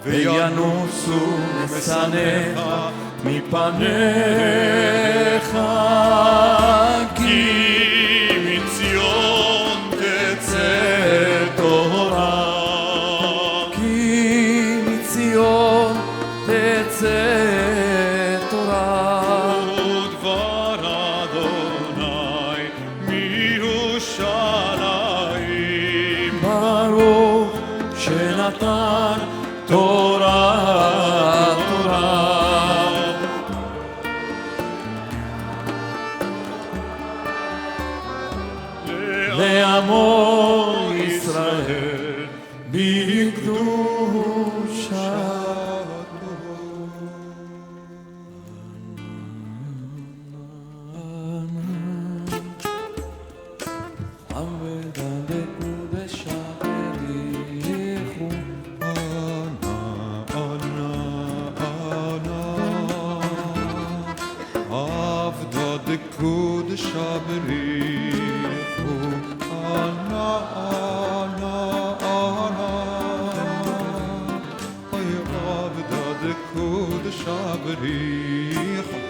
וינוסו משנאיך מפניך כי מציון תצא תורה כי מציון תצא תורה ודבר אדוני מירושלים ברוך שנתן תורה תורה לעמו ישראל בקדושה. קודשה בריחו אנה אנה אנה אוי עבדה דקודשה בריחו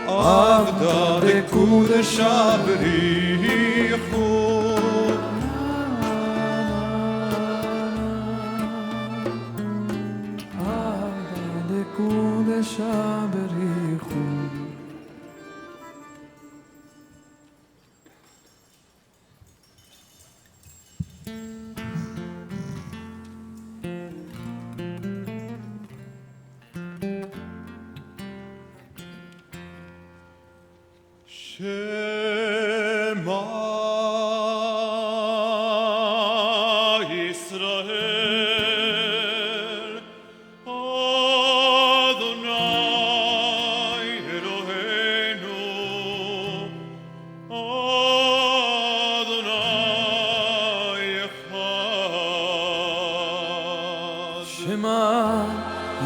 עבדה דקודשה בריחו עבדה דקודשה בריחו.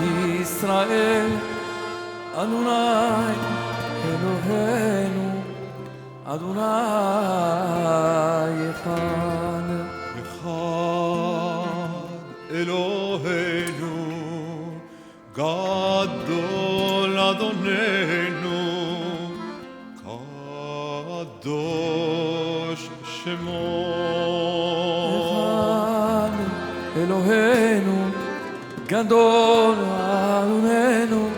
ישראל, אדוני אלוהינו, אדוני אחד. אחד אלוהינו, גדול אדוננו, קדוש שמו. אחד אלוהינו, גדול אדוננו,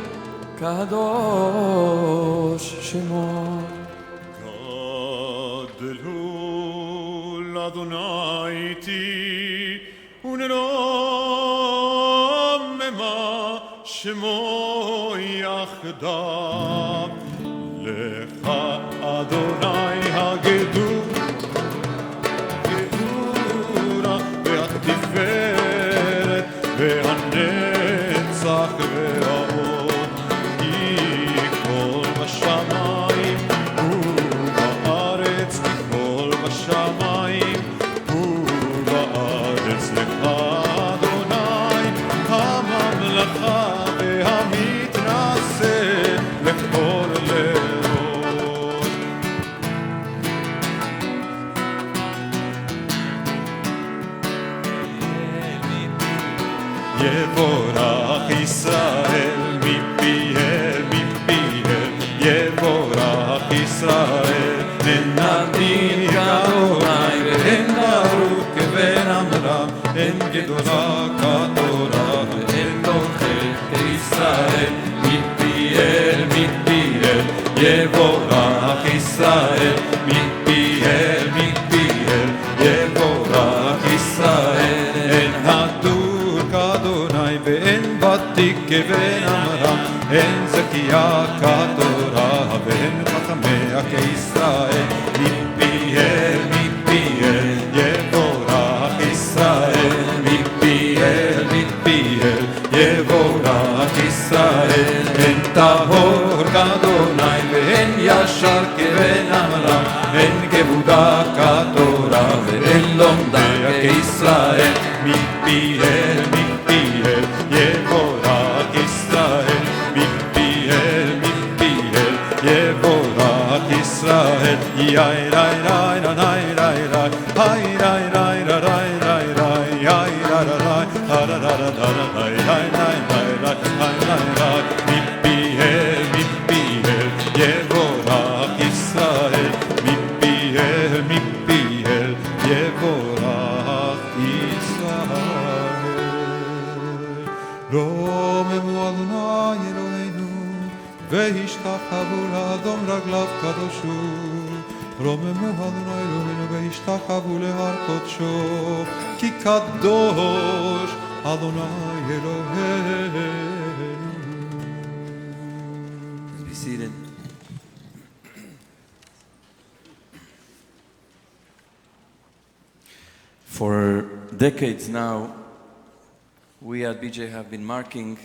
קדוש שמו. גדלו לאדוני איתי, ונרוממה שמו יחדיו. לך אדוני הגדולה והתפארת והנצח והאור, כי כל בשמיים ובארץ, כי כל בשמיים ובארץ. לך אדוני הממלכה והמתנשא לכל לאום. יבורך ישראל מפיהם, מפיהם, יבורך ישראל. הן נדין כאדוני והן ברוך כבן עמרם, הן גדולה כתורה והן נוכח כישראל. מפיהם, מפיהם, יבורך ישראל. מפיהם, מפיהם, יבורך ישראל. הן הדור כאדוני ואין ותיק כבן עמרם, הן זכיה כתורה והן חכמיה כישראל. מפיהם, מפיהם, יבורך ישראל. מפיהם, מפיהם, יבורך ישראל. הן טהור כאדוני והן ישר כבן עמרם, הן כבודה כתורה והן לומדה כישראל. מפיהם, מפיהם, יבורך ישראל. מפיהם, מפיהם, יבורך ישראל. יאי ראי ראי ראי ראי ראי ראי ראי ראי ראי ראי ראי יאי ראי ראי ראי ראי ראי. מפיהם, מפיהם, יבורך ישראל. מפיהם, מפיהם, יבורך ישראל. רוממו אדוני אלוהינו, והשתחוו לאדום רגליו קדושו. רוממו אדוני אלוהינו, והשתחוו להר קודשו, כי קדוש אדוני אלוהינו. Be seated. For decades now, we at BJ have been marking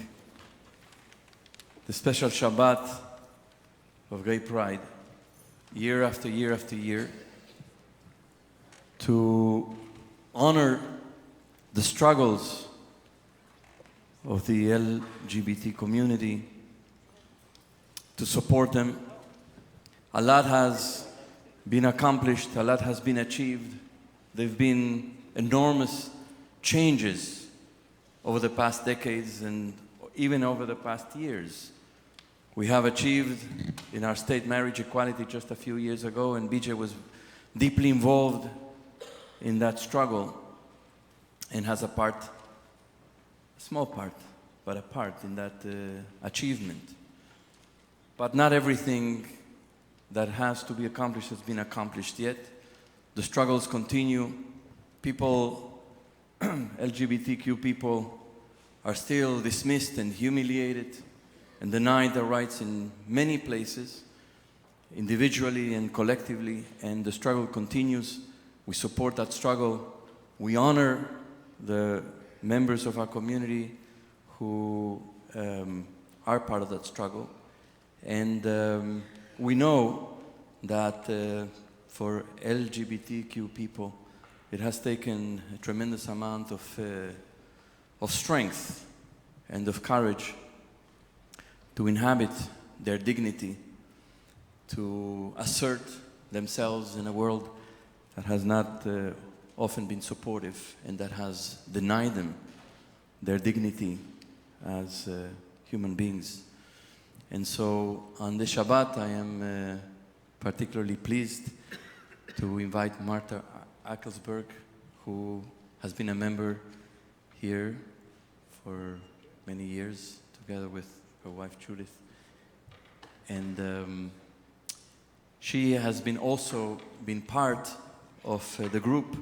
the special Shabbat of Gay Pride, year after year after year, to honor the struggles of the LGBT community, to support them. A lot has been accomplished, a lot has been achieved. There have been enormous changes over the past decades and even over the past years. We have achieved in our state marriage equality just a few years ago, and BJ was deeply involved in that struggle and has a part, a small part, but a part in that achievement. But not everything that has to be accomplished has been accomplished yet. The struggles continue. People, LGBTQ people, are still dismissed and humiliated and denied their rights in many places, individually and collectively, and the struggle continues. We support that struggle. We honor the members of our community who are part of that struggle. And we know that for LGBTQ people, it has taken a tremendous amount of strength and of courage to inhabit their dignity, to assert themselves in a world that has not often been supportive and that has denied them their dignity as human beings. And so on this Shabbat, I am particularly pleased to invite Martha Acklesberg, who has been a member here for many years, together with her wife Judith. And she has also been part of the group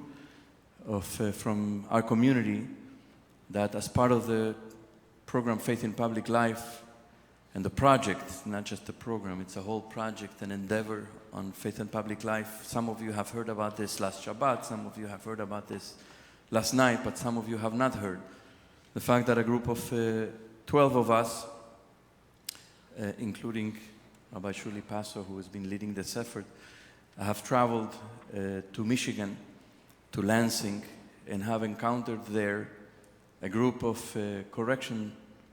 from our community that, as part of the program Faith in Public Life and the project, not just a program, it's a whole project, an endeavor on Faith in Public Life. Some of you have heard about this last Shabbat, some of you have heard about this last night, but some of you have not heard. The fact that a group of 12 of us, including Rabbi Shuli Paso, who has been leading this effort, have traveled to Michigan, to Lansing, and have encountered there a group of correction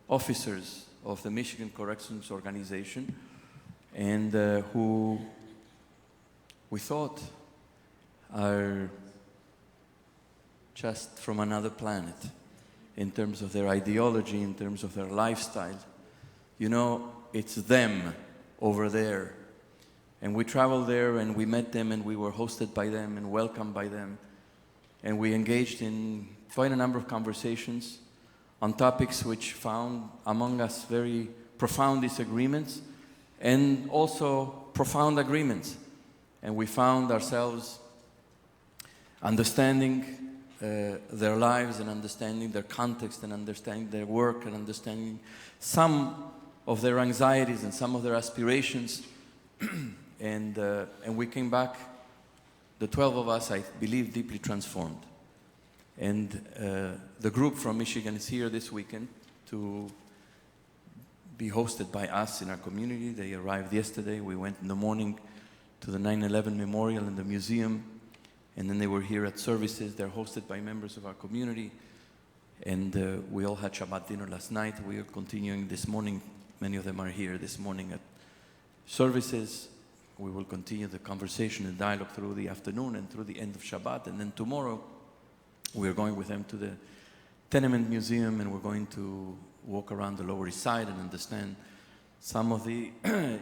officers of the Michigan Corrections Organization, and who we thought are just from another planet in terms of their ideology, in terms of their lifestyle. You know, it's them over there. And we traveled there and we met them and we were hosted by them and welcomed by them. And we engaged in quite a number of conversations on topics which found among us very profound disagreements and also profound agreements. And we found ourselves understanding their lives and understanding their context and understanding their work and understanding some of their anxieties and some of their aspirations. And we came back, the 12 of us, I believe, deeply transformed. And the group from Michigan is here this weekend to be hosted by us in our community. They arrived yesterday. We went in the morning to the 9/11 Memorial in the museum, and then they were here at services. They're hosted by members of our community, and we all had Shabbat dinner last night. We are continuing this morning. Many of them are here this morning at services. We will continue the conversation and dialogue through the afternoon and through the end of Shabbat, and then tomorrow we're going with them to the Tenement Museum, and we're going to walk around the Lower East Side and understand some of the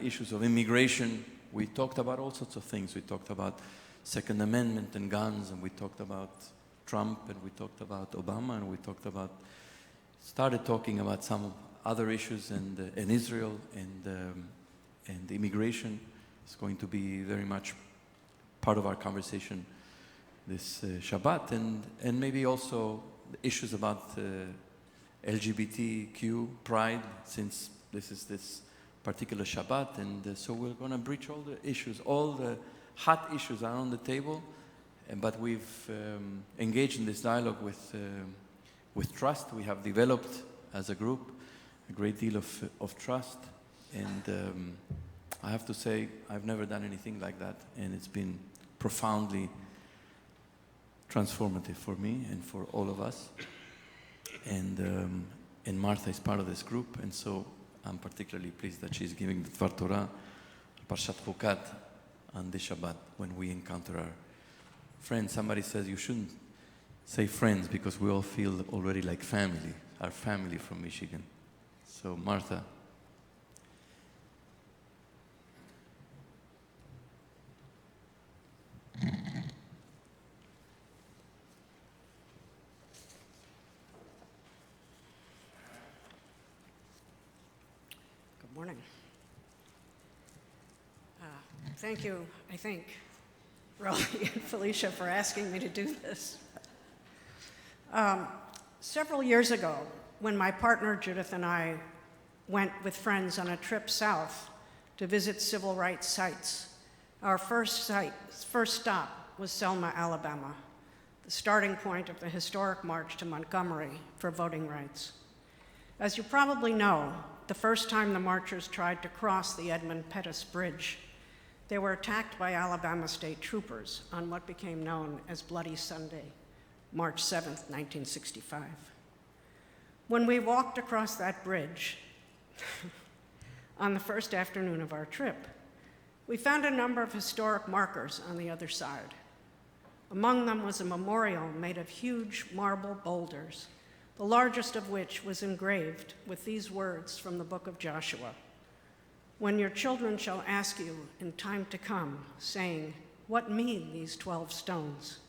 issues of immigration. We talked about all sorts of things. We talked about Second Amendment and guns, and we talked about Trump, and we talked about Obama, and we started talking about some other issues, and Israel, and immigration is going to be very much part of our conversation this Shabbat, and maybe also issues about LGBTQ pride, since this is this particular Shabbat, and so we're going to breach all the issues. All the hot issues are on the table, but we've engaged in this dialogue with trust. We have developed as a group a great deal of trust, and I have to say I've never done anything like that, and it's been profoundly transformative for me and for all of us. And Martha is part of this group, and so I'm particularly pleased that she's giving the Dvar Torah, Parashat Hukkat, on this Shabbat when we encounter our friends. Somebody says you shouldn't say friends because we all feel already like family, our family from Michigan. So Martha. Good morning. Thank you, I think, Rolando and Felicia, for asking me to do this. Several years ago, when my partner Judith and I went with friends on a trip south to visit civil rights sites, our first stop was Selma, Alabama, the starting point of the historic march to Montgomery for voting rights. As you probably know, the first time the marchers tried to cross the Edmund Pettus Bridge, they were attacked by Alabama state troopers on what became known as Bloody Sunday, March 7th, 1965. When we walked across that bridge on the first afternoon of our trip, we found a number of historic markers on the other side. Among them was a memorial made of huge marble boulders, the largest of which was engraved with these words from the book of Joshua. When your children shall ask you in time to come, saying, what mean these 12 stones?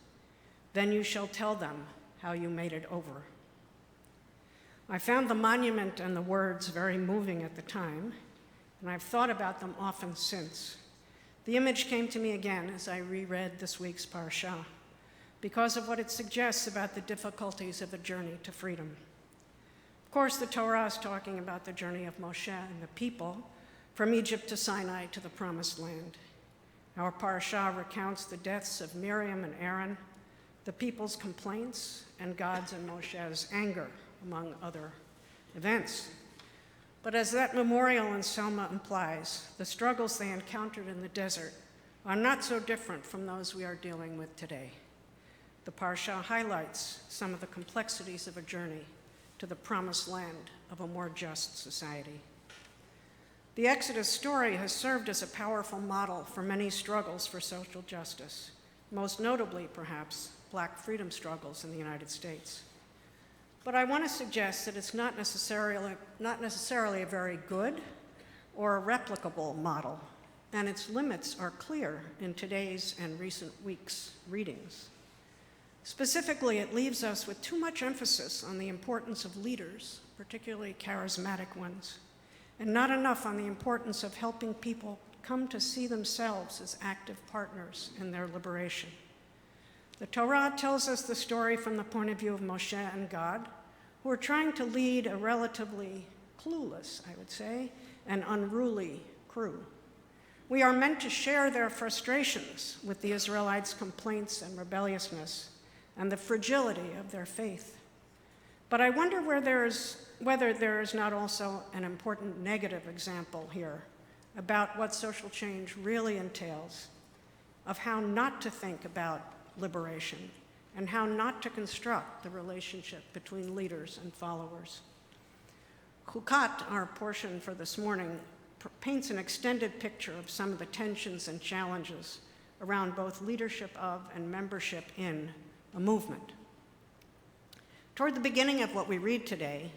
Then you shall tell them how you made it over. I found the monument and the words very moving at the time, and I've thought about them often since. The image came to me again as I reread this week's Parashat, because of what it suggests about the difficulties of a journey to freedom. Of course, the Torah is talking about the journey of Moshe and the people from Egypt to Sinai to the Promised Land. Our Parashat recounts the deaths of Miriam and Aaron, the people's complaints, and God's and Moshe's anger, among other events. But as that memorial in Selma implies, the struggles they encountered in the desert are not so different from those we are dealing with today. The Parsha highlights some of the complexities of a journey to the promised land of a more just society. The Exodus story has served as a powerful model for many struggles for social justice, most notably, perhaps, Black freedom struggles in the United States. But I want to suggest that it's not necessarily a very good or a replicable model, and its limits are clear in today's and recent weeks' readings. Specifically, it leaves us with too much emphasis on the importance of leaders, particularly charismatic ones, and not enough on the importance of helping people come to see themselves as active partners in their liberation. The Torah tells us the story from the point of view of Moshe and God, who are trying to lead a relatively clueless, I would say, and unruly crew. We are meant to share their frustrations with the Israelites' complaints and rebelliousness and the fragility of their faith. But I wonder whether there is not also an important negative example here about what social change really entails, of how not to think about liberation and how not to construct the relationship between leaders and followers. Hukkat, our portion for this morning, paints an extended picture of some of the tensions and challenges around both leadership of and membership in a movement. Toward the beginning of what we read today,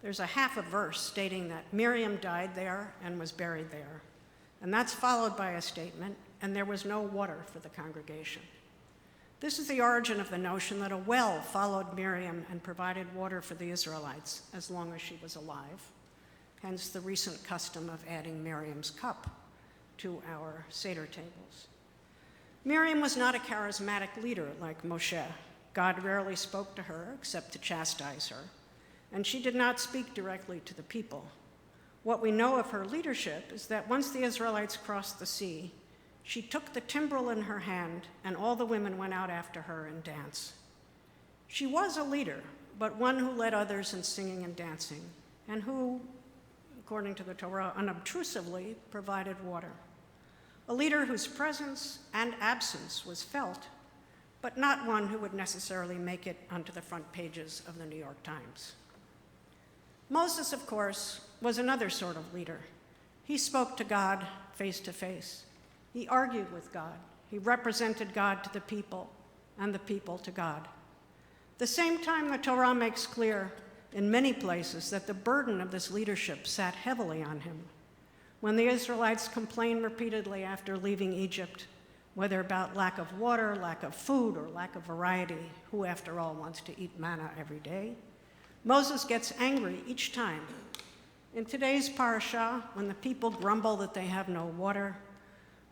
there's a half a verse stating that Miriam died there and was buried there. And that's followed by a statement, and there was no water for the congregation. This is the origin of the notion that a well followed Miriam and provided water for the Israelites as long as she was alive, hence the recent custom of adding Miriam's cup to our Seder tables. Miriam was not a charismatic leader like Moshe. God rarely spoke to her except to chastise her, and she did not speak directly to the people. What we know of her leadership is that once the Israelites crossed the sea, she took the timbrel in her hand, and all the women went out after her in dance. She was a leader, but one who led others in singing and dancing, and who, according to the Torah, unobtrusively provided water. A leader whose presence and absence was felt, but not one who would necessarily make it onto the front pages of the New York Times. Moses, of course, was another sort of leader. He spoke to God face to face. He argued with God. He represented God to the people and the people to God. At the same time, the Torah makes clear in many places that the burden of this leadership sat heavily on him. When the Israelites complained repeatedly after leaving Egypt, whether about lack of water, lack of food, or lack of variety, who after all wants to eat manna every day, Moses gets angry each time. In today's parasha, when the people grumble that they have no water,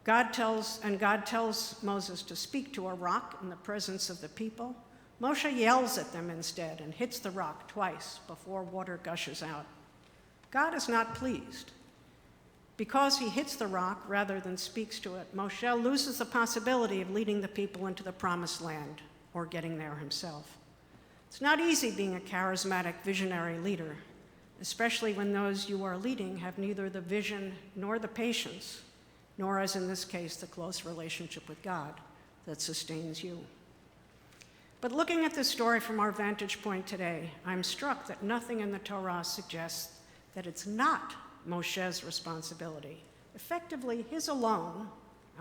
God tells Moses to speak to a rock in the presence of the people. Moshe yells at them instead and hits the rock twice before water gushes out. God is not pleased. Because he hits the rock rather than speaks to it, Moshe loses the possibility of leading the people into the promised land or getting there himself. It's not easy being a charismatic, visionary leader, especially when those you are leading have neither the vision nor the patience, nor, as in this case, the close relationship with God that sustains you. But looking at this story from our vantage point today, I'm struck that nothing in the Torah suggests that it's not Moshe's responsibility, effectively his alone,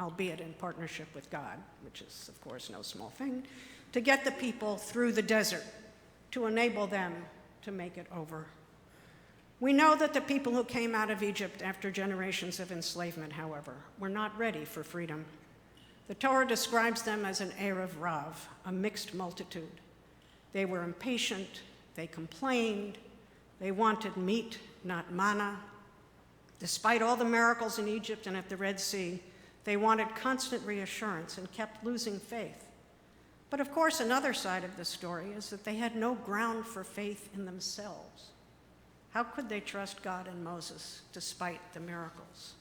albeit in partnership with God, which is, of course, no small thing, to get the people through the desert, to enable them to make it over. We know that the people who came out of Egypt after generations of enslavement, however, were not ready for freedom. The Torah describes them as an Erev Rav, a mixed multitude. They were impatient, they complained, they wanted meat, not manna. Despite all the miracles in Egypt and at the Red Sea, they wanted constant reassurance and kept losing faith. But of course, another side of the story is that they had no ground for faith in themselves. How could they trust God and Moses despite the miracles?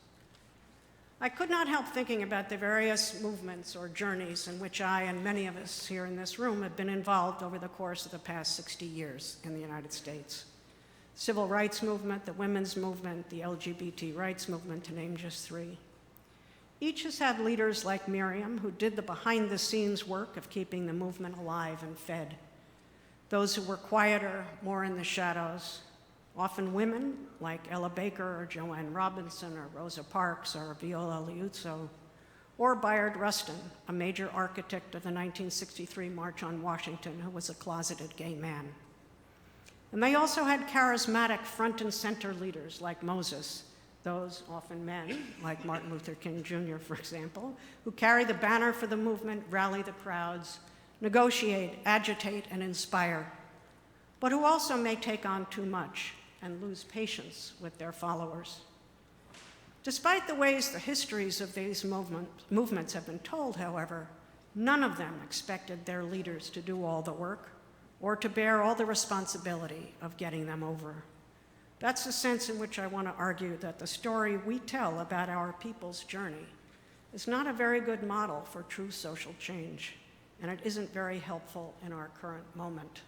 I could not help thinking about the various movements or journeys in which I and many of us here in this room have been involved over the course of the past 60 years in the United States. Civil rights movement, the women's movement, the LGBT rights movement, to name just three. Each has had leaders like Miriam, who did the behind-the-scenes work of keeping the movement alive and fed. Those who were quieter, more in the shadows, often women like Ella Baker or Joanne Robinson or Rosa Parks or Viola Liuzzo, or Bayard Rustin, a major architect of the 1963 March on Washington who was a closeted gay man. And they also had charismatic front and center leaders like Moses, those often men, like Martin Luther King Jr., for example, who carry the banner for the movement, rally the crowds, negotiate, agitate, and inspire, but who also may take on too much and lose patience with their followers. Despite the ways the histories of these movements have been told, however, none of them expected their leaders to do all the work or to bear all the responsibility of getting them over. That's the sense in which I want to argue that the story we tell about our people's journey is not a very good model for true social change, and it isn't very helpful in our current moment.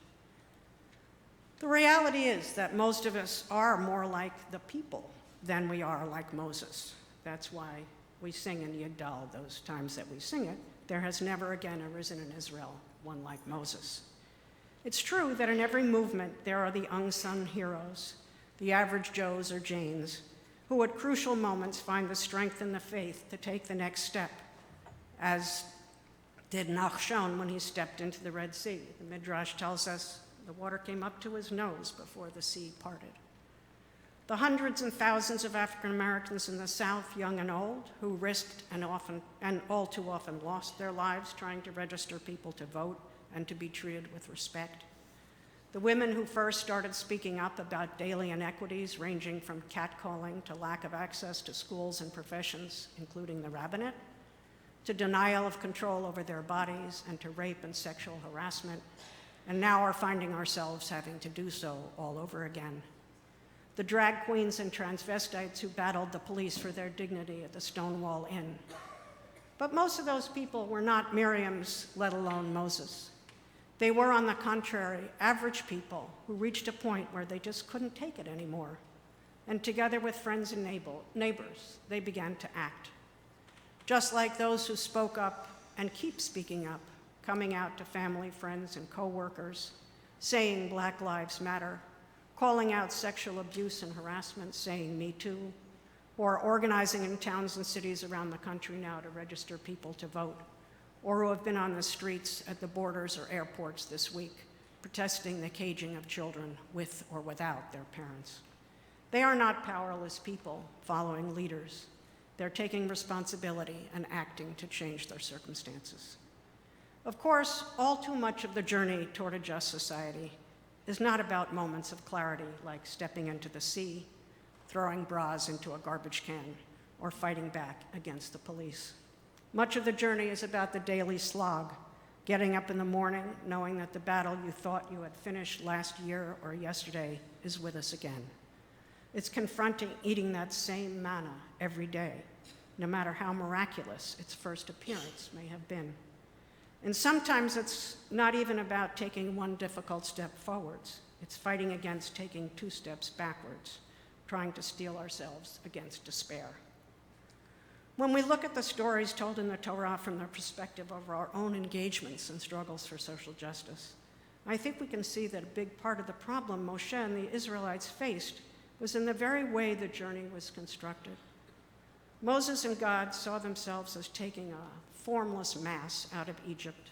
The reality is that most of us are more like the people than we are like Moses. That's why we sing in Yigdal those times that we sing it, "There has never again arisen in Israel one like Moses." It's true that in every movement there are the unsung heroes, the average Joes or Janes, who at crucial moments find the strength and the faith to take the next step, as did Nachshon when he stepped into the Red Sea. The Midrash tells us the water came up to his nose before the sea parted. The hundreds and thousands of African Americans in the South, young and old, who risked and all too often lost their lives trying to register people to vote and to be treated with respect. The women who first started speaking up about daily inequities ranging from catcalling to lack of access to schools and professions, including the rabbinate, to denial of control over their bodies and to rape and sexual harassment, and now are finding ourselves having to do so all over again. The drag queens and transvestites who battled the police for their dignity at the Stonewall Inn. But most of those people were not Miriam's, let alone Moses. They were, on the contrary, average people who reached a point where they just couldn't take it anymore. And together with friends and neighbors, they began to act. Just like those who spoke up and keep speaking up, coming out to family, friends, and coworkers, saying Black Lives Matter, calling out sexual abuse and harassment, saying Me Too, or organizing in towns and cities around the country now to register people to vote, or who have been on the streets at the borders or airports this week, protesting the caging of children with or without their parents. They are not powerless people following leaders. They're taking responsibility and acting to change their circumstances. Of course, all too much of the journey toward a just society is not about moments of clarity like stepping into the sea, throwing bras into a garbage can, or fighting back against the police. Much of the journey is about the daily slog, getting up in the morning knowing that the battle you thought you had finished last year or yesterday is with us again. It's confronting eating that same manna every day, no matter how miraculous its first appearance may have been. And sometimes it's not even about taking one difficult step forwards. It's fighting against taking 2 steps backwards, trying to steel ourselves against despair. When we look at the stories told in the Torah from the perspective of our own engagements and struggles for social justice, I think we can see that a big part of the problem Moshe and the Israelites faced was in the very way the journey was constructed. Moses and God saw themselves as taking a formless mass out of Egypt,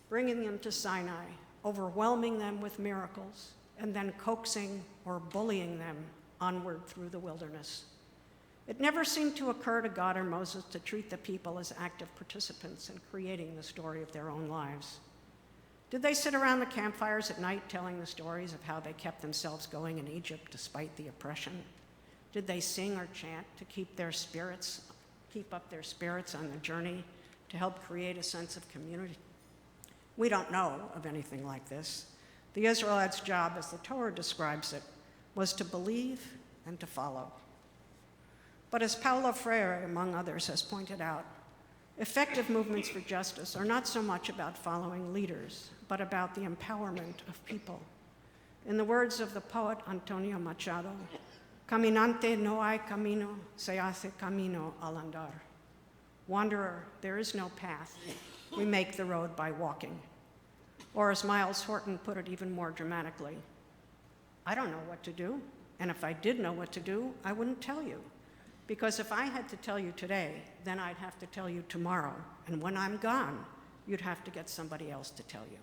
bringing them to Sinai, overwhelming them with miracles, and then coaxing or bullying them onward through the wilderness. It never seemed to occur to God or Moses to treat the people as active participants in creating the story of their own lives. Did they sit around the campfires at night telling the stories of how they kept themselves going in Egypt despite the oppression? Did they sing or chant to keep up their spirits on the journey to help create a sense of community? We don't know of anything like this. The Israelites' job, as the Torah describes it, was to believe and to follow. But as Paulo Freire, among others, has pointed out, effective movements for justice are not so much about following leaders, but about the empowerment of people. In the words of the poet Antonio Machado, "Caminante no hay camino, se hace camino al andar." Wanderer, there is no path. We make the road by walking. Or as Miles Horton put it even more dramatically, I don't know what to do, and if I did know what to do, I wouldn't tell you. Because if I had to tell you today, then I'd have to tell you tomorrow, and when I'm gone, you'd have to get somebody else to tell you.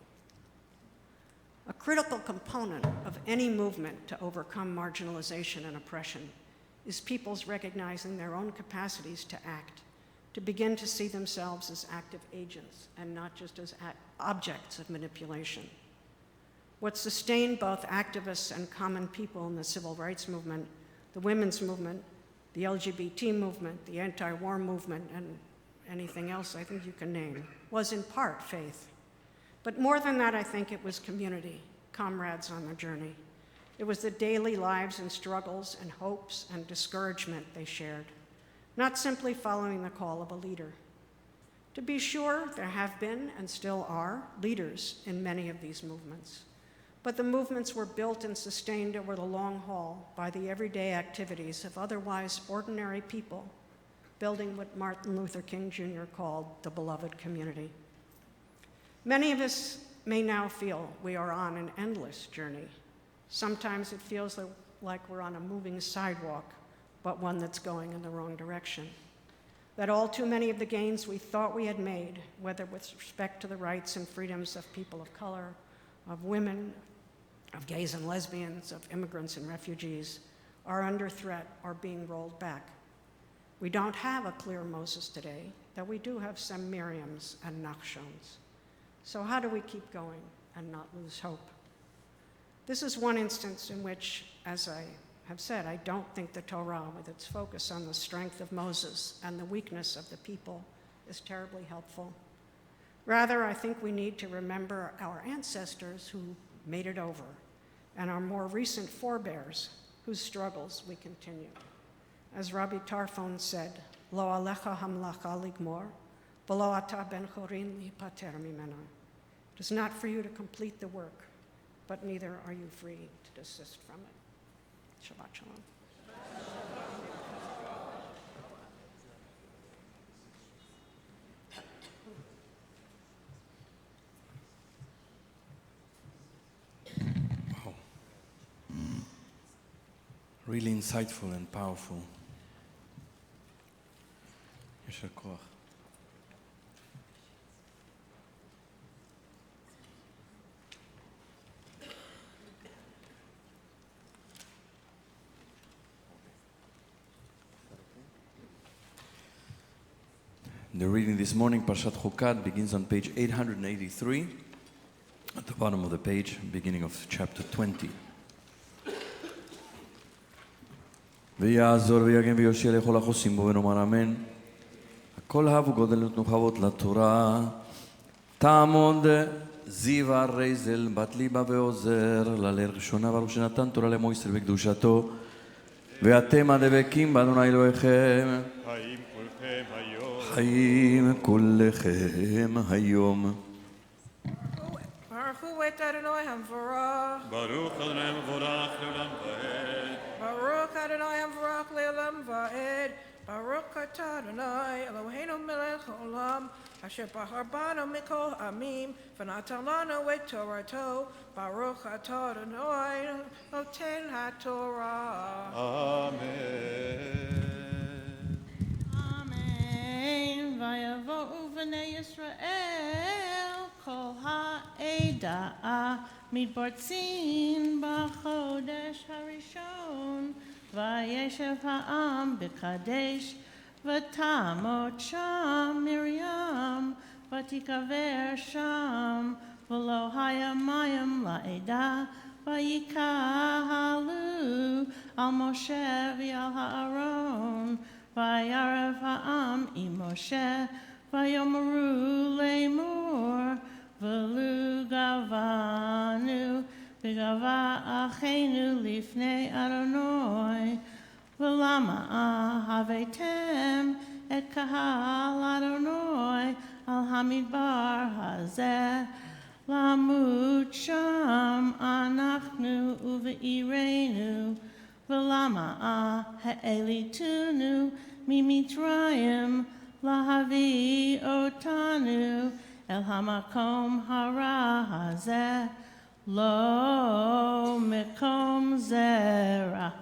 A critical component of any movement to overcome marginalization and oppression is people's recognizing their own capacities to act, to begin to see themselves as active agents and not just as objects of manipulation. What sustained both activists and common people in the civil rights movement, the women's movement, the LGBT movement, the anti-war movement, and anything else I think you can name, was in part faith. But more than that, I think it was community, comrades on the journey. It was the daily lives and struggles and hopes and discouragement they shared, not simply following the call of a leader. To be sure, there have been and still are leaders in many of these movements. But the movements were built and sustained over the long haul by the everyday activities of otherwise ordinary people, building what Martin Luther King Jr. called the beloved community. Many of us may now feel we are on an endless journey. Sometimes it feels like we're on a moving sidewalk, but one that's going in the wrong direction. That all too many of the gains we thought we had made, whether with respect to the rights and freedoms of people of color, of women, of gays and lesbians, of immigrants and refugees, are under threat or being rolled back. We don't have a clear Moses today, though we do have some Miriams and Nachshons. So how do we keep going and not lose hope? This is one instance in which, as I have said, I don't think the Torah, with its focus on the strength of Moses and the weakness of the people, is terribly helpful. Rather, I think we need to remember our ancestors who made it over, and our more recent forebears whose struggles we continue. As Rabbi Tarfon said, Lo alecha hamlacha ligmor, v'lo ata ben chorin lipater mimena. It is not for you to complete the work, but neither are you free to desist from it. Shabbat shalom. Really insightful and powerful. Yesher koach. The reading this morning, Parashat Hukkat, begins on page 883, at the bottom of the page, beginning of chapter 20. ויעזור ויגן ויושיע לכל החוסים בו ונאמר אמן. הכל הבו גודל ותנוחבות לתורה. תעמוד זיו הרייזל בת ליבה ועוזר לליל ראשונה ברוך שנתן תורה למויסר בקדושתו. ואתם הדבקים באדוני אלוהיכם. חיים כולכם היום. חיים כולכם היום. Baruch hu et Adonai hamvarach. ברוך אדוני מבורך לעולם ועד. Baruch Adonai hamvarach le'olam va'ed. Baruch atah Adonai haolam, asher bahar banu mikol amim, v'natan lanu et Torato, Baruch atah Adonai noten haTorah. Amen. Amen. Vayavo'u v'nei Yisrael kol ha'edah mitbartzin b'chodesh harishon vayeshev ha'am b'kadesh v'tamot sham Miriam v'tikaver sham v'lo hayamayim la'edah v'yikahalu al Moshe v'al ha'aron Vayarav ha'am im Moshe, vayomaru lemor, v'lu gavanu, v'gava achenu lifnei Adonai, v'lama havetem et kahal Adonai al hamidbar hazeh, lamut sham anachnu uve'irenu, V'lama ha'elitunu mimitrayim lahavi otanu el hamakom hara hazeh lo mekom zera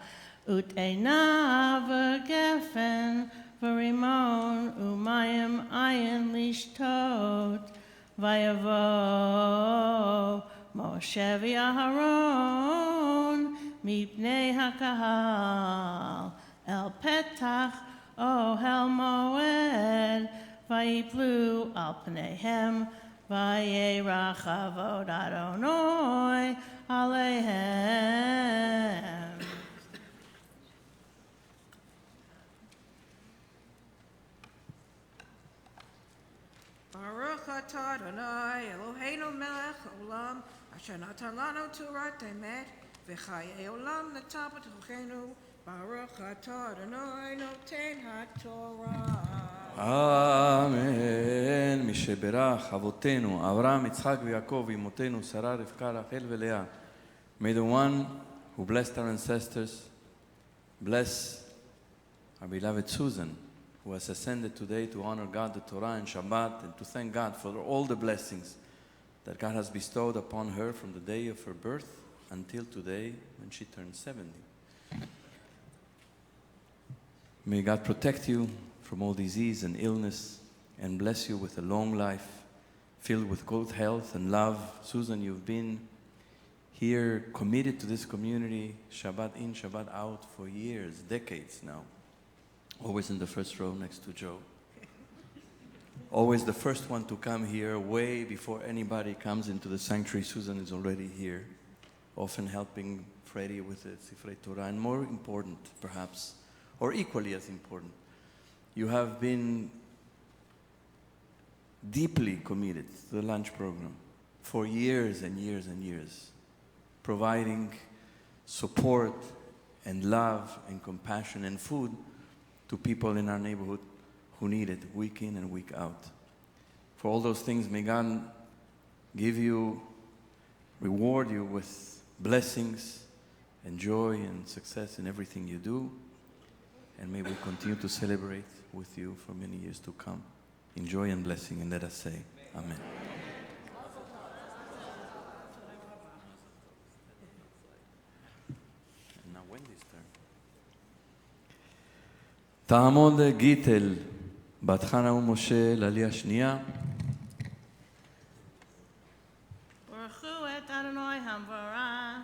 ut einav gefen v'rimon umayim ayin lishtot vayavo Moshe v'Aharon Mipnei hakahal el petach ohel moed vayiplu al pneihem vayerach avod Adonai aleihem. Baruch atah Adonai Eloheinu melech haolam, asher natan lanu Torah emet, v'chayei olam natan b'tochenu, Baruch atah Adonai noten haTorah. Amen. משברך אבותינו, אברהם, יצחק ויעקב, אמותינו, שרה, רבקה, רחל ולאה. May the one who blessed our ancestors bless our beloved Susan, who has ascended today to honor God, the Torah, and Shabbat, and to thank God for all the blessings that God has bestowed upon her from the day of her birth until today when she turned 70. May God protect you from all disease and illness and bless you with a long life filled with good health and love. Susan, you've been here committed to this community, Shabbat in, Shabbat out for years, decades now. Always in the first row next to Joe. Always the first one to come here, way before anybody comes into the sanctuary. Susan is already here, often helping Freddie with the Sifrei Torah. And more important, perhaps, or equally as important, you have been deeply committed to the lunch program for years and years and years, providing support and love and compassion and food to people in our neighborhood who need it week in and week out. For all those things, may God give you, reward you with blessings and joy and success in everything you do. And may we continue to celebrate with you for many years to come. In joy and blessing, and let us say, Amen. And now Wendy's turn. תעמוד גיטל, בת חנה ומשה, לעלייה שנייה. ברכו את אדוני המבורך.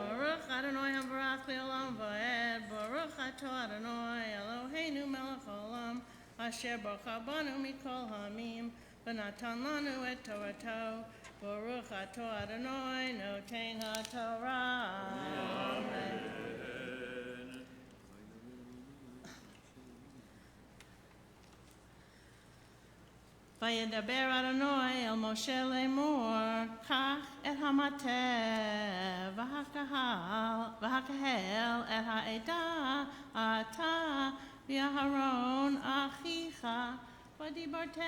ברוך אדוני המבורך לעולם ועד. ברוך אתה אדוני אלוהינו מלך העולם, אשר ברכה בנו מכל העמים, ונתן לנו את תורתו. ברוך אתה אדוני נותן התורה. אמן. וידבר אדוני אל משה לאמור, קח את המטה והקהל את העדה, אתה ואהרון אחיך, ודיברתם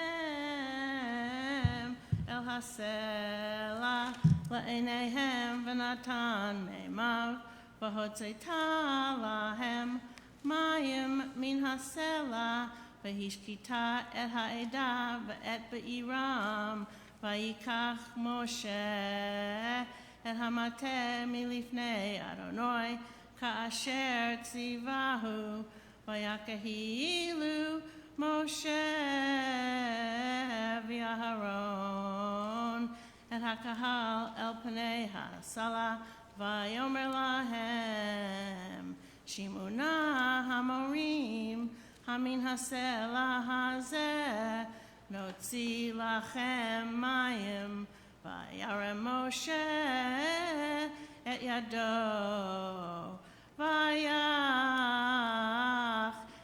אל הסלע לעיניהם, ונתן מימיו, והוצאת להם, מים מן הסלע, והשקיטה את העדה ואת בעירם, ויקח משה את המטה מלפני אדוני, כאשר ציווהו, ויקהילו משה ואהרון את הקהל אל פני הסלע, ויאמר להם, שמעו נא המורים, המן הסלע הזה, נוציא לכם מים. וירם משה את ידו, ויח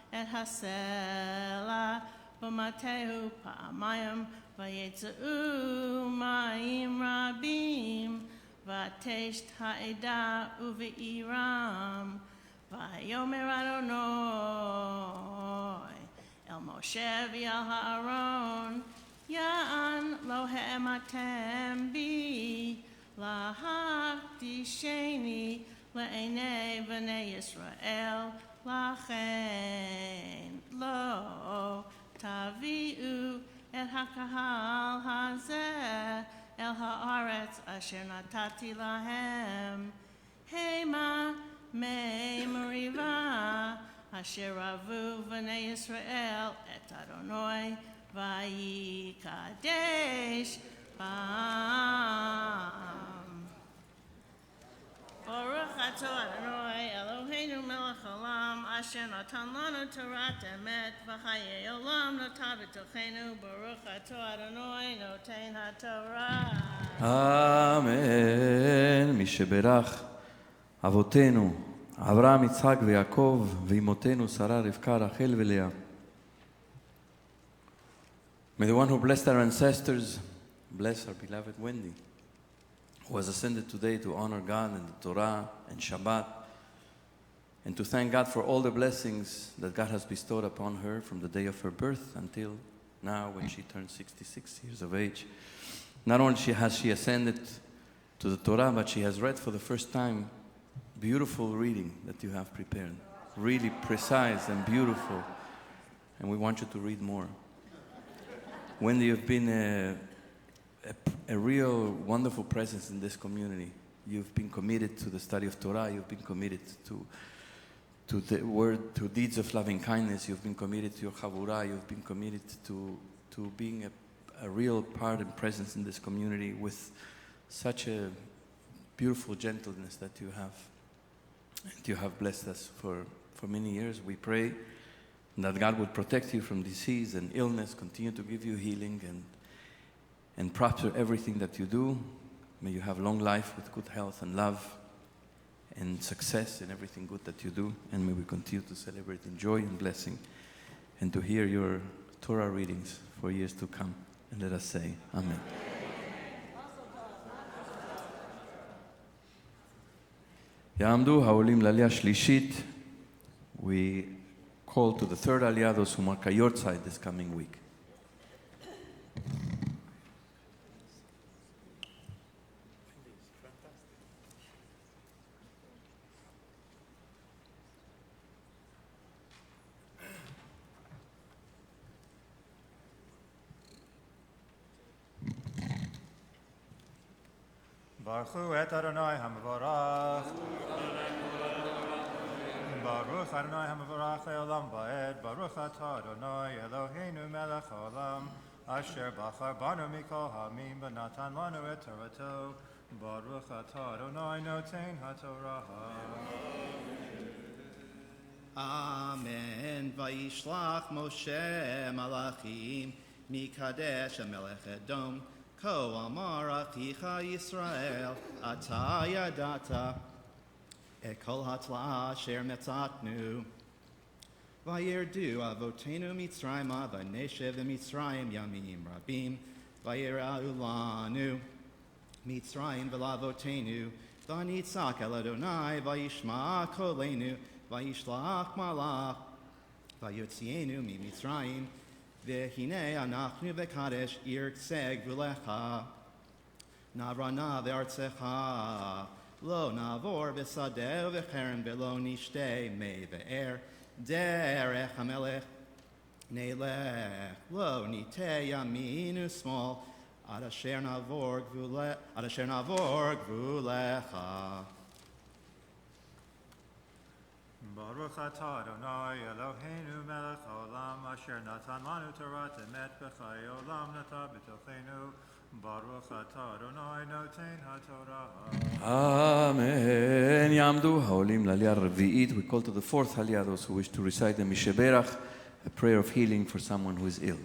את הסלע במטהו פעמיים, ויצאו מים רבים, ותשת העדה ובעירם. ויאמר אדוני אל משה ואל אהרון, יען לא האמנתם בי, להקדישני לעיני בני ישראל, לכן לא תביאו את הקהל הזה אל הארץ אשר נתתי להם, המה מי מריבה אשר רבו בני ישראל את אדוני, ויקדש בם. ברוך אתה אדוני אלוהינו מלך העולם, אשר נתן לנו תורת אמת וחיי עולם נטע בתוכנו. ברוך אתה אדוני נותן התורה. אמן. מי שברך אבותינו אברהם, יצחק ויעקב, ואמותינו שרה, רבקה, רחל ולאה. May the one who blessed our ancestors bless our beloved Wendy, who has ascended today to honor God and the Torah and Shabbat, and to thank God for all the blessings that God has bestowed upon her from the day of her birth until now when she turned 66 years of age. Not only has she ascended to the Torah, but she has read for the first time beautiful reading that you have prepared. Really precise and beautiful. And we want you to read more. Wendy, you've been a real wonderful presence in this community. You've been committed to the study of Torah. You've been committed to the word, to deeds of loving kindness. You've been committed to your chavurah. You've been committed to being a real part and presence in this community with such a beautiful gentleness that you have. And you have blessed us for many years. We pray that God would protect you from disease and illness, continue to give you healing and prosper everything that you do. May you have long life with good health and love and success in everything good that you do. And may we continue to celebrate in joy and blessing and to hear your Torah readings for years to come. And let us say, Amen. יעמדו העולים לעלייה שלישית. We call to the third aliyah those who mark a yortzeit this coming week. Baruch et Adonai HaMevorach. Baruch Adonai HaMevorach le'olam va'ed. Baruch atah Adonai Eloheinu melech haolam, asher bachar banu mikol ha'amim v'natan lanu et Torato. Baruch atah Adonai noten haTorah. Amen. Vayishlach Moshe malachim mikadesh hamelech Edom. Ko amar achicha Yisrael, ata yadata, et kol hatla asher metzatnu. Vayerdu avotenu Mitzrayma, v'neshev Mitzrayim yamim rabim, vayera'u lanu Mitzrayim v'lavotenu, v'nitzak el Adonai, vayishma kolenu, vayishlach malach, vayotzienu mi Mitzrayim, V'hinei anachnu v'kadesh irtzeg v'lecha navrana v'artzecha lo navor v'sadeh v'cherem v'lo nishtei mei v'er derech hamelech nelech lo nite yamin usmol ad asher navor gvulecha. Baruch atah Adonai Eloheinu melech haolam asher natan lanu Torah emet b'chai olam nata b'tochenu. Baruch atah Adonai noten haTorah. Amen. Yamdu haolim לעלייה הרביעית. We call to the fourth aliyah those who wish to recite the Misheberach, a prayer of healing for someone who is ill.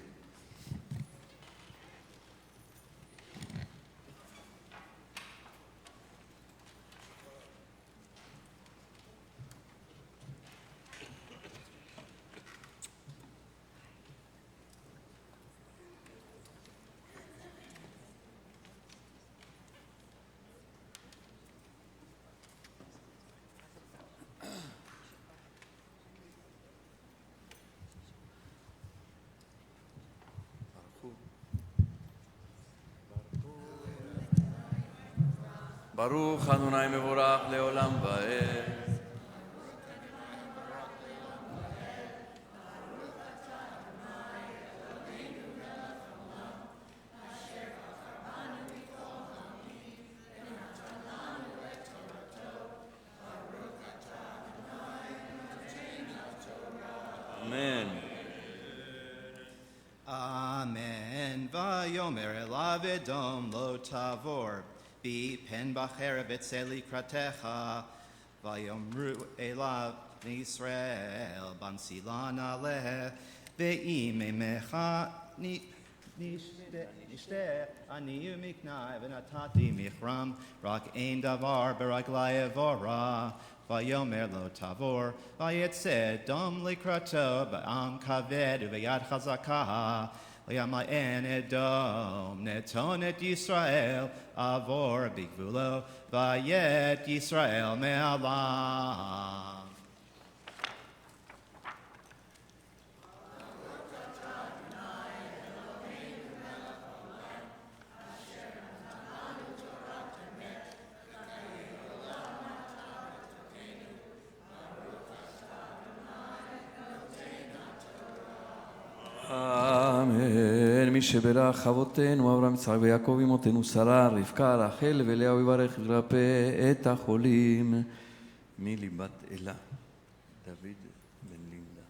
ברוך אדוני מבורך לעולם ועד. אמן. Amen. Vayomer elav edom lo tavor. Be pen b'cherev etzel likratecha, vayomru elav Yisrael bansilan aleh, ve'im emecha nishte aniyu miknai v'natati michram, rak ein davar beraglai evora, vayomer lo tavor, vayetzeh dom likrato ba'am kaved u'veyad chazakah, Yamaen Edom, Netonet Yisrael, Avor Bigvulo, Vayet Yisrael Me'alam. מי שברך אבותינו אברהם יצחק ויעקב אמותינו שרה רבקה רחל ולאה ויברך וירפא את החולים מליבת אלה דוד בן לינדה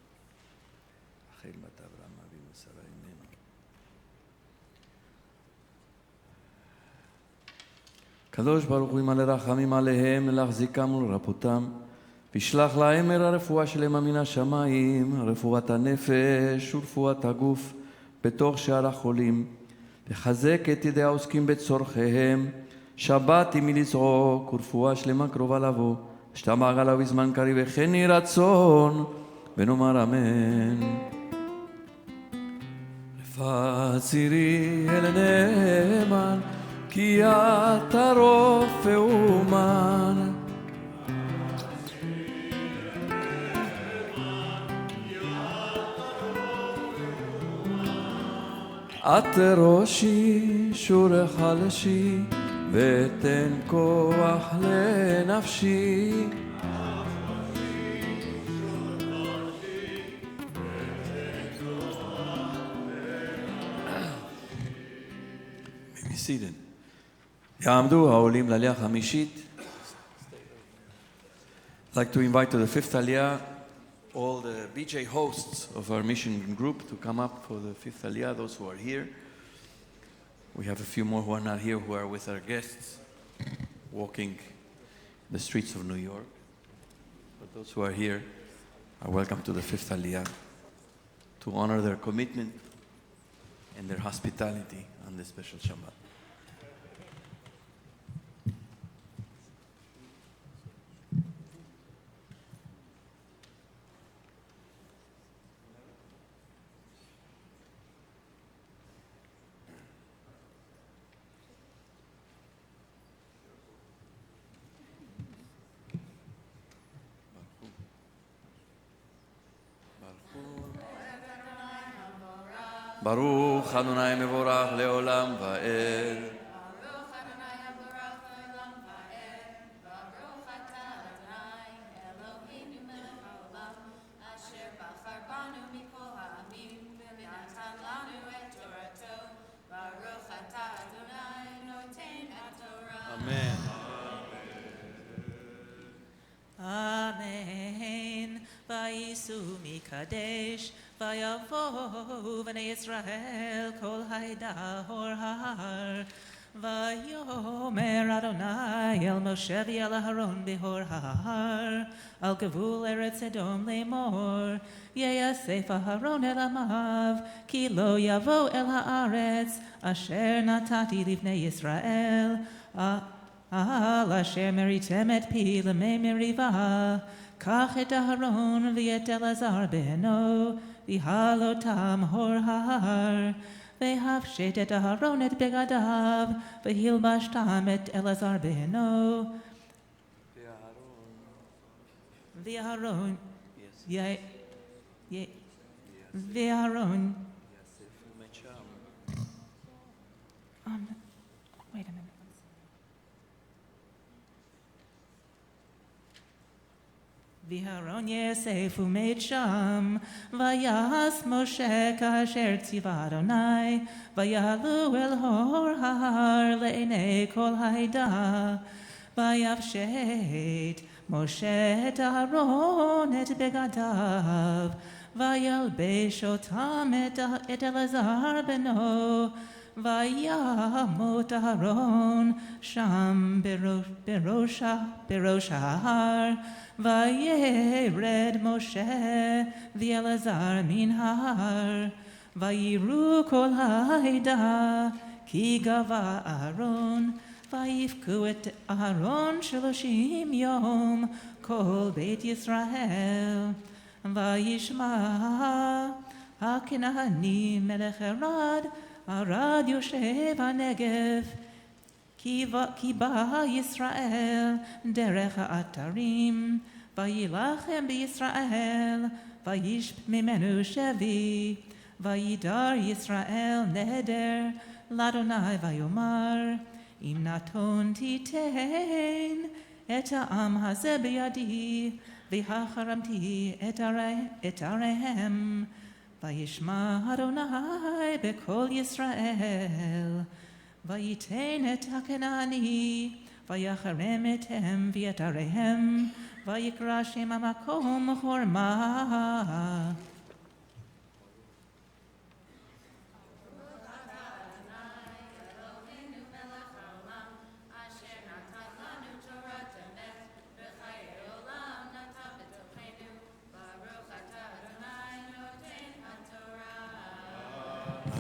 רחל בת אברהם אבינו שרה אמנו. קדוש ברוך הוא ימלא רחמים עליהם להחזיקם ולרפאותם וישלח להם הרפואה שלמה מן השמיים, רפואת הנפש ורפואת הגוף בתוך שאר החולים, לחזק את ידי העוסקים בצורכיהם, שבת עם לזעוק ורפואה שלמה קרובה לבוא, שתמע עליו בזמן קריב וכן יהי רצון, ונאמר אמן. לפצירי אל נאמן, כי אתה רופא אומן, את ראשי שורך חלשי ותן כוח לנפשי מסידן יעמדו העולים לעלייה החמישית. I'd like to invite to the fifth aliyah all the BJ hosts of our mission group to come up for the fifth aliyah, those who are here. We have a few more who are not here, who are with our guests, walking the streets of New York. But those who are here are welcome to the fifth aliyah to honor their commitment and their hospitality on this special Shabbat. ברוך אדוני מבורך לעולם ועד. ברוך אדוני מבורך לעולם ועד. ברוך אתה אדוני אלוהינו מלך העולם אשר ויסעו מקדש, ויבואו בני ישראל כל העדה הור ההר. ויאמר אדוני אל משה ואל אהרון בהור ההר, על גבול ארץ אדום לאמור, יאסף אהרון אל עמיו, כי לא יבוא אל הארץ אשר נתתי לבני ישראל, על אשר מריתם את פי למי מריבה. קח את אהרון ואת אלעזר בנו, והעלותם הור ההר. והפשט את אהרון את בגדיו, והלבשתם את אלעזר בנו. ואהרון, ואהרון, wait a minute. ואהרון יאסף ומת שם, ויעש משה כאשר ציווה אדוני, ויעלו אל הור ההר לעיני כל העדה. ויפשט משה את אהרון את בגדיו, וילבש אותם את אלעזר בנו, וימות אהרון שם בראש ההר. וירד משה ואלעזר מן ההר, ויראו כל העדה כי גבה אהרון, ויבכו את אהרון 30 יום כל בית ישראל. וישמע הכנעני מלך ערד יושב הנגב, כי בא ישראל דרך האתרים, וילחם בישראל, וישב ממנו שבי, וידר ישראל נדר לאדוני ויאמר, אם נתון תיתן את העם הזה בידי, והחרמתי את עריהם, וישמע אדוני בקול ישראל, ויתן את הכנעני, ויחרם אתם ואת עריהם, ויקרא שם המקום חורמה.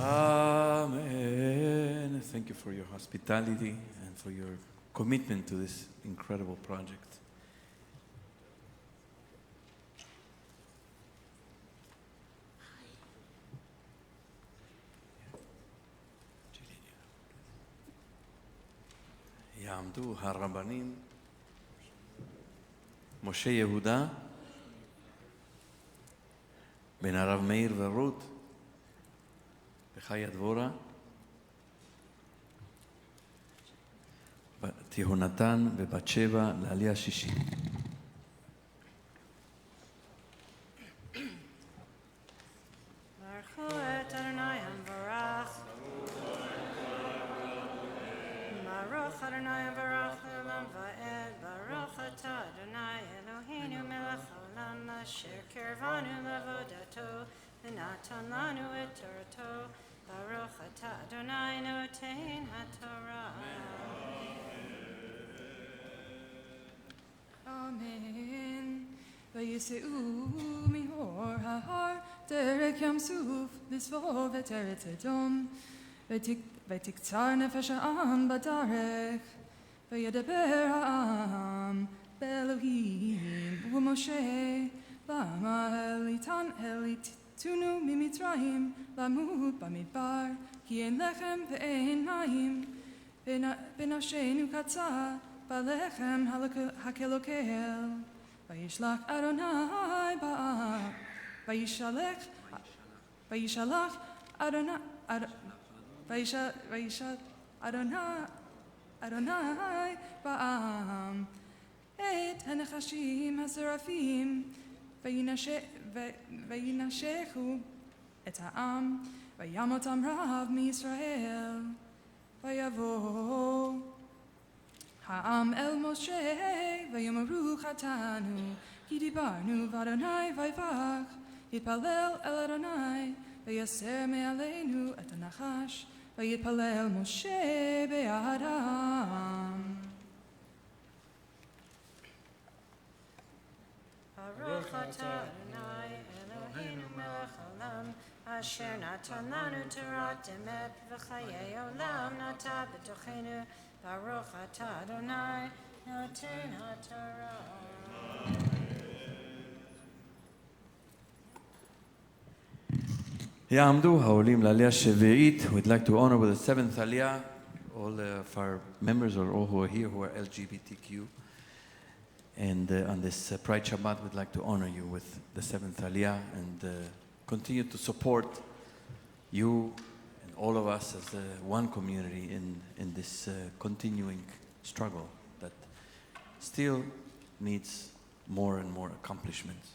Amen. Thank you for your hospitality and for your commitment to this incredible project. יעמדו הרבנים משה יהודה בן הרב מאיר ורות וחיה דבורה, בת יהונתן ובת שבע לעלייה שישית. ברכו את אדוני המבורך. ברוך אדוני המבורך לעולם ועד. ברוך אתה אדוני אלוהינו מלך העולם אשר קרבנו לעבודתו ונתן לנו את תורתו. ברוך אתה אדוני נותן התורה. אמן. ויסעו מהור ההר דרך ים סוף לסבוב את ארץ אדום, ותקצר נפש העם בדרך, וידבר העם באלוהים ובמשה, למה הליטנו ממצרים למות במדבר, כי אין לחם ואין מים, ונפשנו קצה בלחם הקלוקל. וישלח אדוני וישלח אדוני בעם את הנחשים השרפים, וינשכו את העם, וימותם רב מישראל. ויבוא העם אל משה ויאמרו חטאנו כי דיברנו ואדוני ויברך יתפלל אל אדוני ויסר מעלינו את הנחש ויתפלל משה בעד העם. ברוך אתה אדוני אלוהינו מלך העולם אשר נתן לנו תורת אמת וחיי עולם נטע בתוכנו ברוך אתה אדוני נותן התורה. יעמדו העולים לעלייה שביעית. We'd like to honor with the seventh aliyah all of our members or all who are here who are LGBTQ. And on this Pride Shabbat, we'd like to honor you with the seventh aliyah and continue to support you and all of us as one community in this continuing struggle that still needs more and more accomplishments.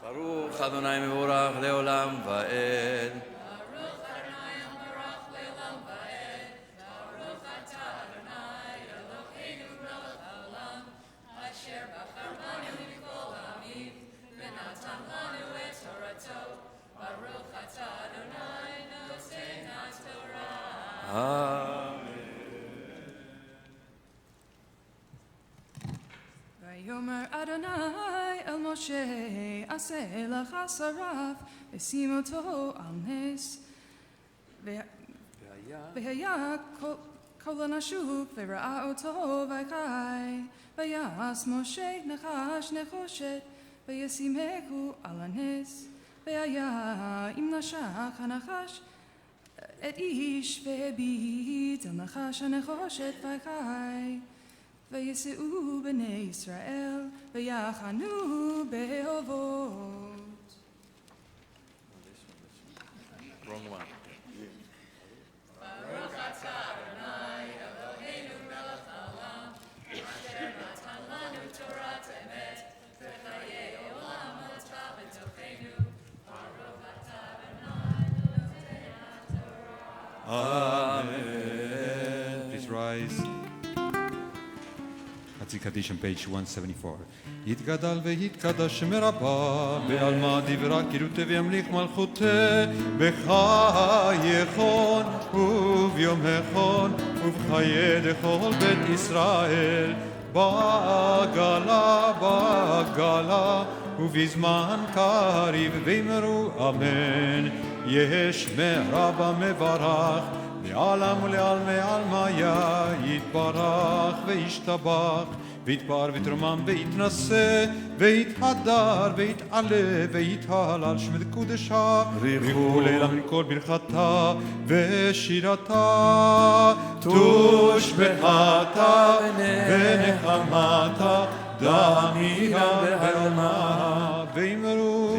ברוך אדוני מבורך לעולם ועד. ברוך אדוני מבורך לעולם ועד. ברוך אתה אדוני אלוהינו מלך העולם אשר בחר בנו מכל העמים ונתן לנו את תורתו. ברוך אתה אדוני נותן התורה. ויאמר אדוני אל משה עשה לך שרף ושים אותו על נס והיה כל הנשוק וראה אותו וחי ויעש משה נחש נחושת וישימהו על הנס והיה אם נשך הנחש את איש והביט על נחש הנחושת וחי ויסעו בני ישראל ויחנו באובות. Wrong one. ברוך אתה אדוני אלוהינו מלך העולם אשר נתן לנו תורת אמת וחיי עולם נטע בתוכנו. ברוך אתה אדוני נותן התורה. Amen. Please rise. Takeishi on page 174. יתגדל ויתקדש מרבה בעלמא דברה קירותי וימליך מלכותי בחייכון וביומכון ובחיי דכל בית ישראל בגלה ובזמן קריב ואמרו אמן. יש מרבה מברך לעלם ולעלמי עלמיה יתברך וישתבח ויתפאר ויתרומם ויתנשא ויתהדר ויתעלה ויתהלל שמד קודשה ריחו לילה מן כל ברכתה ושירתה תושבעתה ונחמתה דמינה בעלמה ואמרו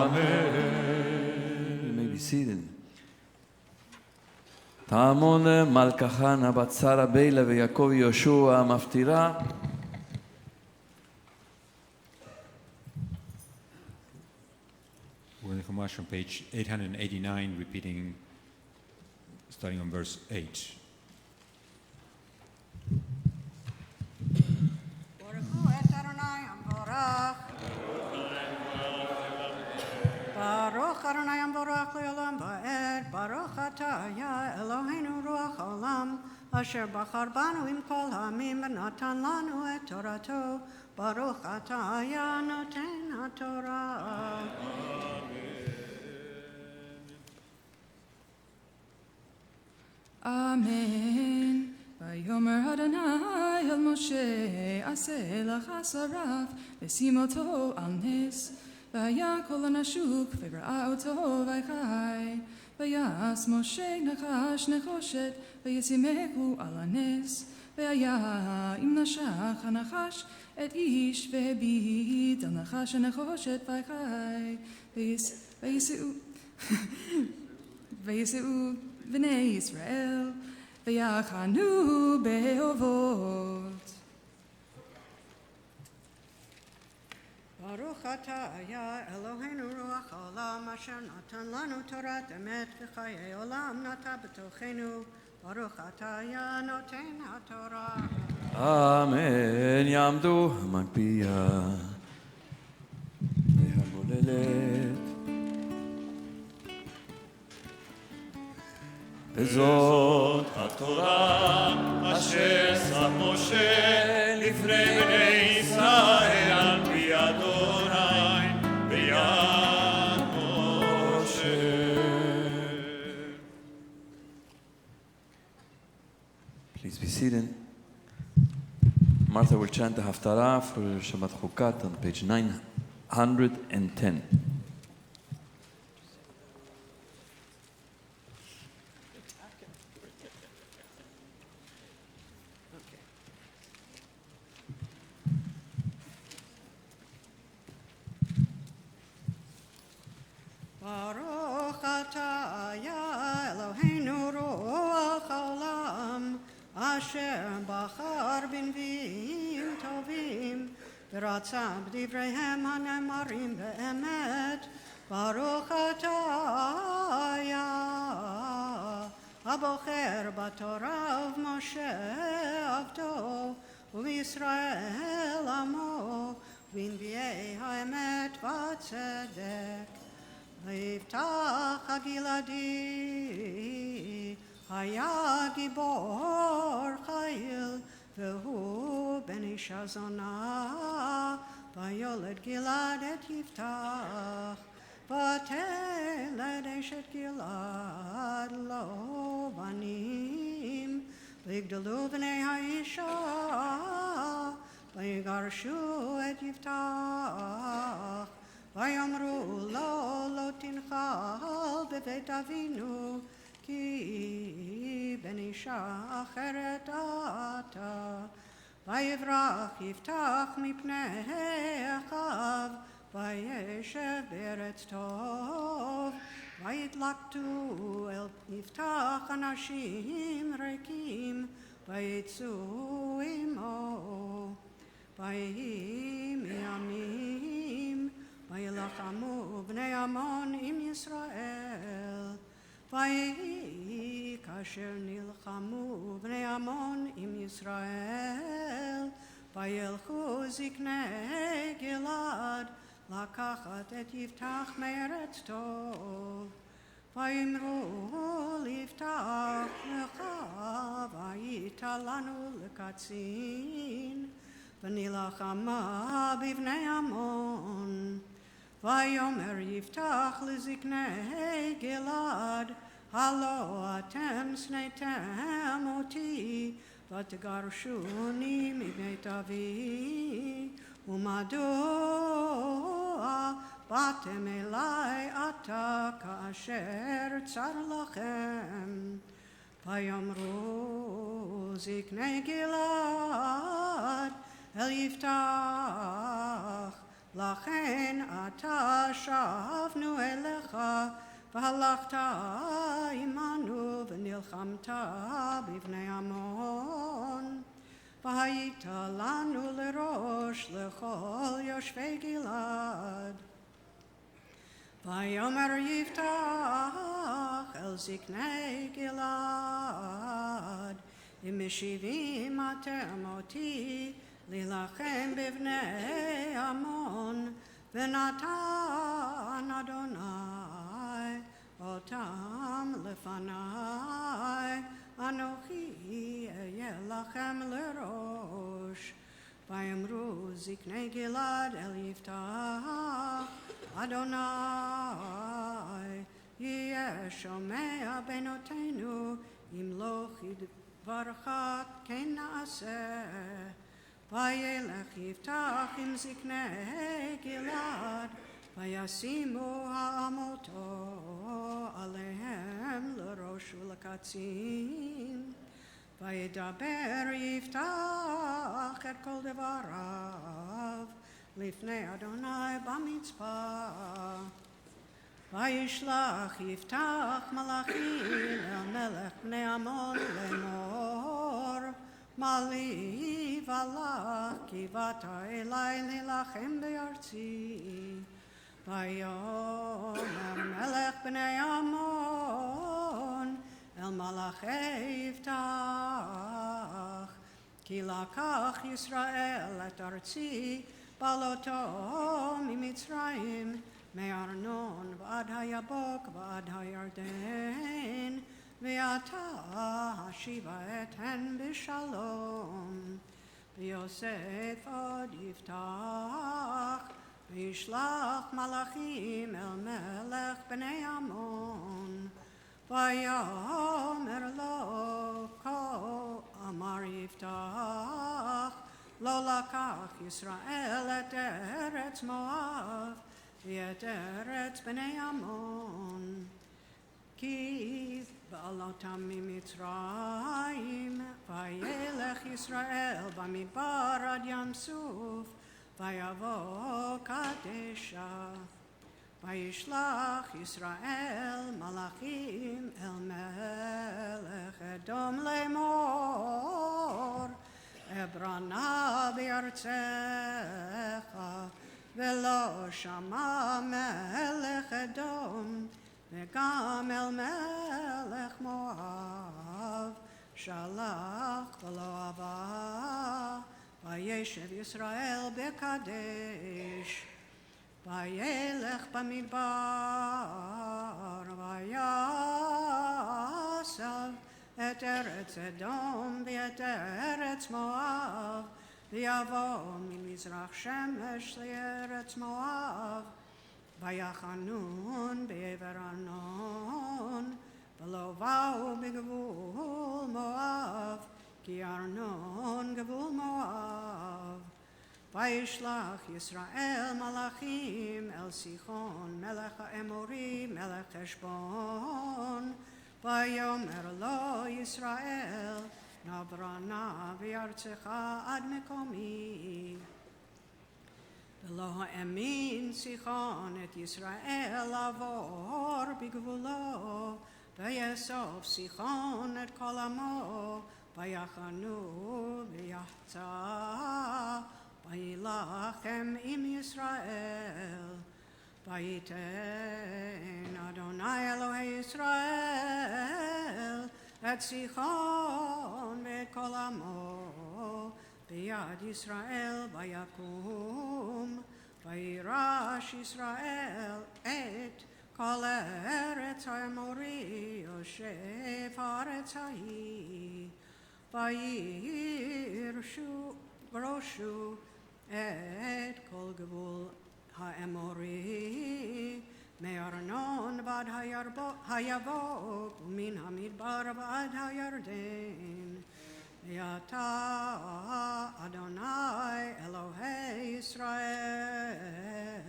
אמן. תעמון מלכהנה בת שרה בילה ויעקב יהושע המפטירה. We're in the Chumash on page 889, repeating, starting on verse 8. ברכו את אדוני המבורך. ברוך אדוני המבורך לעולם ועד. ברוך אתה יא אלוהינו רוח העולם אשר בחר בנו עם כל העמים ונתן לנו את תורתו. ברוך אתה יא נותן התורה. אמן. ויאמר אדוני אל משה עשה לך שרף ושים אותו על נס והיה כל הנשוק וראה אותו וחי ויעש משה נחש נחושת וישימהו על הנס והיה אם נשך הנחש את איש והביט על נחש הנחושת ויחי וייסעו בני ישראל ויחנו באובות. ברוך אתה היה אלוהינו רוח העולם אשר נתן לנו תורת אמת וחיי עולם נטע בתוכנו. ברוך אתה היה נותן התורה. אמן. יעמדו המגביה והגוללת. וזאת התורה אשר שם משה לפני בני ישראל על פי אדוני ביד משה. Please be seated. Martha will chant the Haftarah for Shabbat Hukkat on page 910. Baruch atah ya Eloheinu ruach haolam asher bachar b'nviim tovim v'ratza b'divreihem hanemarim be'emet. Baruch atah ya abocher b'torah Moshe avdo u'Yisrael amo v'nviei ha'emet v'tzedek. ויפתח הגלעדי היה גיבור חיל והוא בן אישה זונה ויולד גלעד את יפתח ותלד אשת גלעד לו בנים ויגדלו בני האישה ויגרשו את יפתח ויאמרו לו לא תנחל בבית אבינו כי בן אישה אחרת אתה. ויברח יפתח מפני אחיו וישב בארץ טוב ויתלקטו אל יפתח אנשים ריקים ויצאו עמו ויהי מימים וילחמו בני עמון עם ישראל. ויהי כאשר נלחמו בני עמון עם ישראל וילכו זקני גלעד לקחת את יפתח מארץ טוב. ויאמרו ליפתח לך והיית לנו לקצין ונלחמה בבני עמון. ויאמר יפתח לזקני גלעד הלא אתם שנאתם אותי ותגרשוני מבית אבי ומדוע באתם אלי עתה כאשר צר לכם. ויאמרו זקני גלעד אל יפתח לכן עתה שבנו אליך והלכת עמנו ונלחמת בבני עמון והיית לנו לראש לכל יושבי גלעד. ויאמר יפתח אל זקני גלעד אם משיבים אתם אותי להילחם בבני עמון ונתן אדוני אותם לפני אנוכי אהיה לכם לראש. ויאמרו זקני גלעד אל יפתח אדוני יהיה שומע בנותינו אם לא כדברך כן נעשה. וילך יפתח עם זקני גלעד וישימו העמותו עליהם לראש ולקצין וידבר יפתח את כל דבריו לפני אדוני במצפה. וישלח יפתח מלאכים אל מלך בני עמון לאמור, מה לי ולך כי באת אלי להילחם בארצי. ויאמר מלך בני עמון אל מלאכי יפתח, כי לקח ישראל את ארצי בעלותו ממצרים, מארנון ועד היבוק ועד הירדן, ועתה השיבה אתן בשלום. ויוסף עוד יפתח, וישלח מלאכים אל מלך בני עמון. ויאמר לו, כה אמר יפתח, לא לקח ישראל את ארץ מואב ואת ארץ בני עמון, כי בעלותם ממצרים. וילך ישראל במדבר עד ים סוף, ויבוא קדשה. וישלח ישראל מלאכים אל מלך אדום לאמור, אברנה בארצך, ולא שמע מלך אדום, וגם אל מלך מואב שלח ולא אבה. וישב ישראל בקדש. וילך במדבר ויסב את ארץ אדום ואת ארץ מואב, ויבוא ממזרח שמש לארץ מואב. ויחנון בעבר ארנון, ולא באו בגבול מואב, כי ארנון גבול מואב. וישלח ישראל מלאכים אל סיחון מלך האמורי מלך חשבון, ויאמר לו ישראל, נברנה בארצך עד מקומי. ולא האמין סיחון את ישראל לעבור בגבולו, ויאסוף סיחון את כל עמו, ויחנו ויחצה, וילחם עם ישראל. ויתן אדוני אלוהי ישראל את סיחון ואת כל עמו ביד ישראל, ויקום וירש ישראל את כל ארץ האמורי יושב הארץ ההיא. וירשו ראשו את כל גבול האמורי, מארנון ועד היבוק, ומן המדבר ועד הירדן. ואתה אדוני אלוהי ישראל,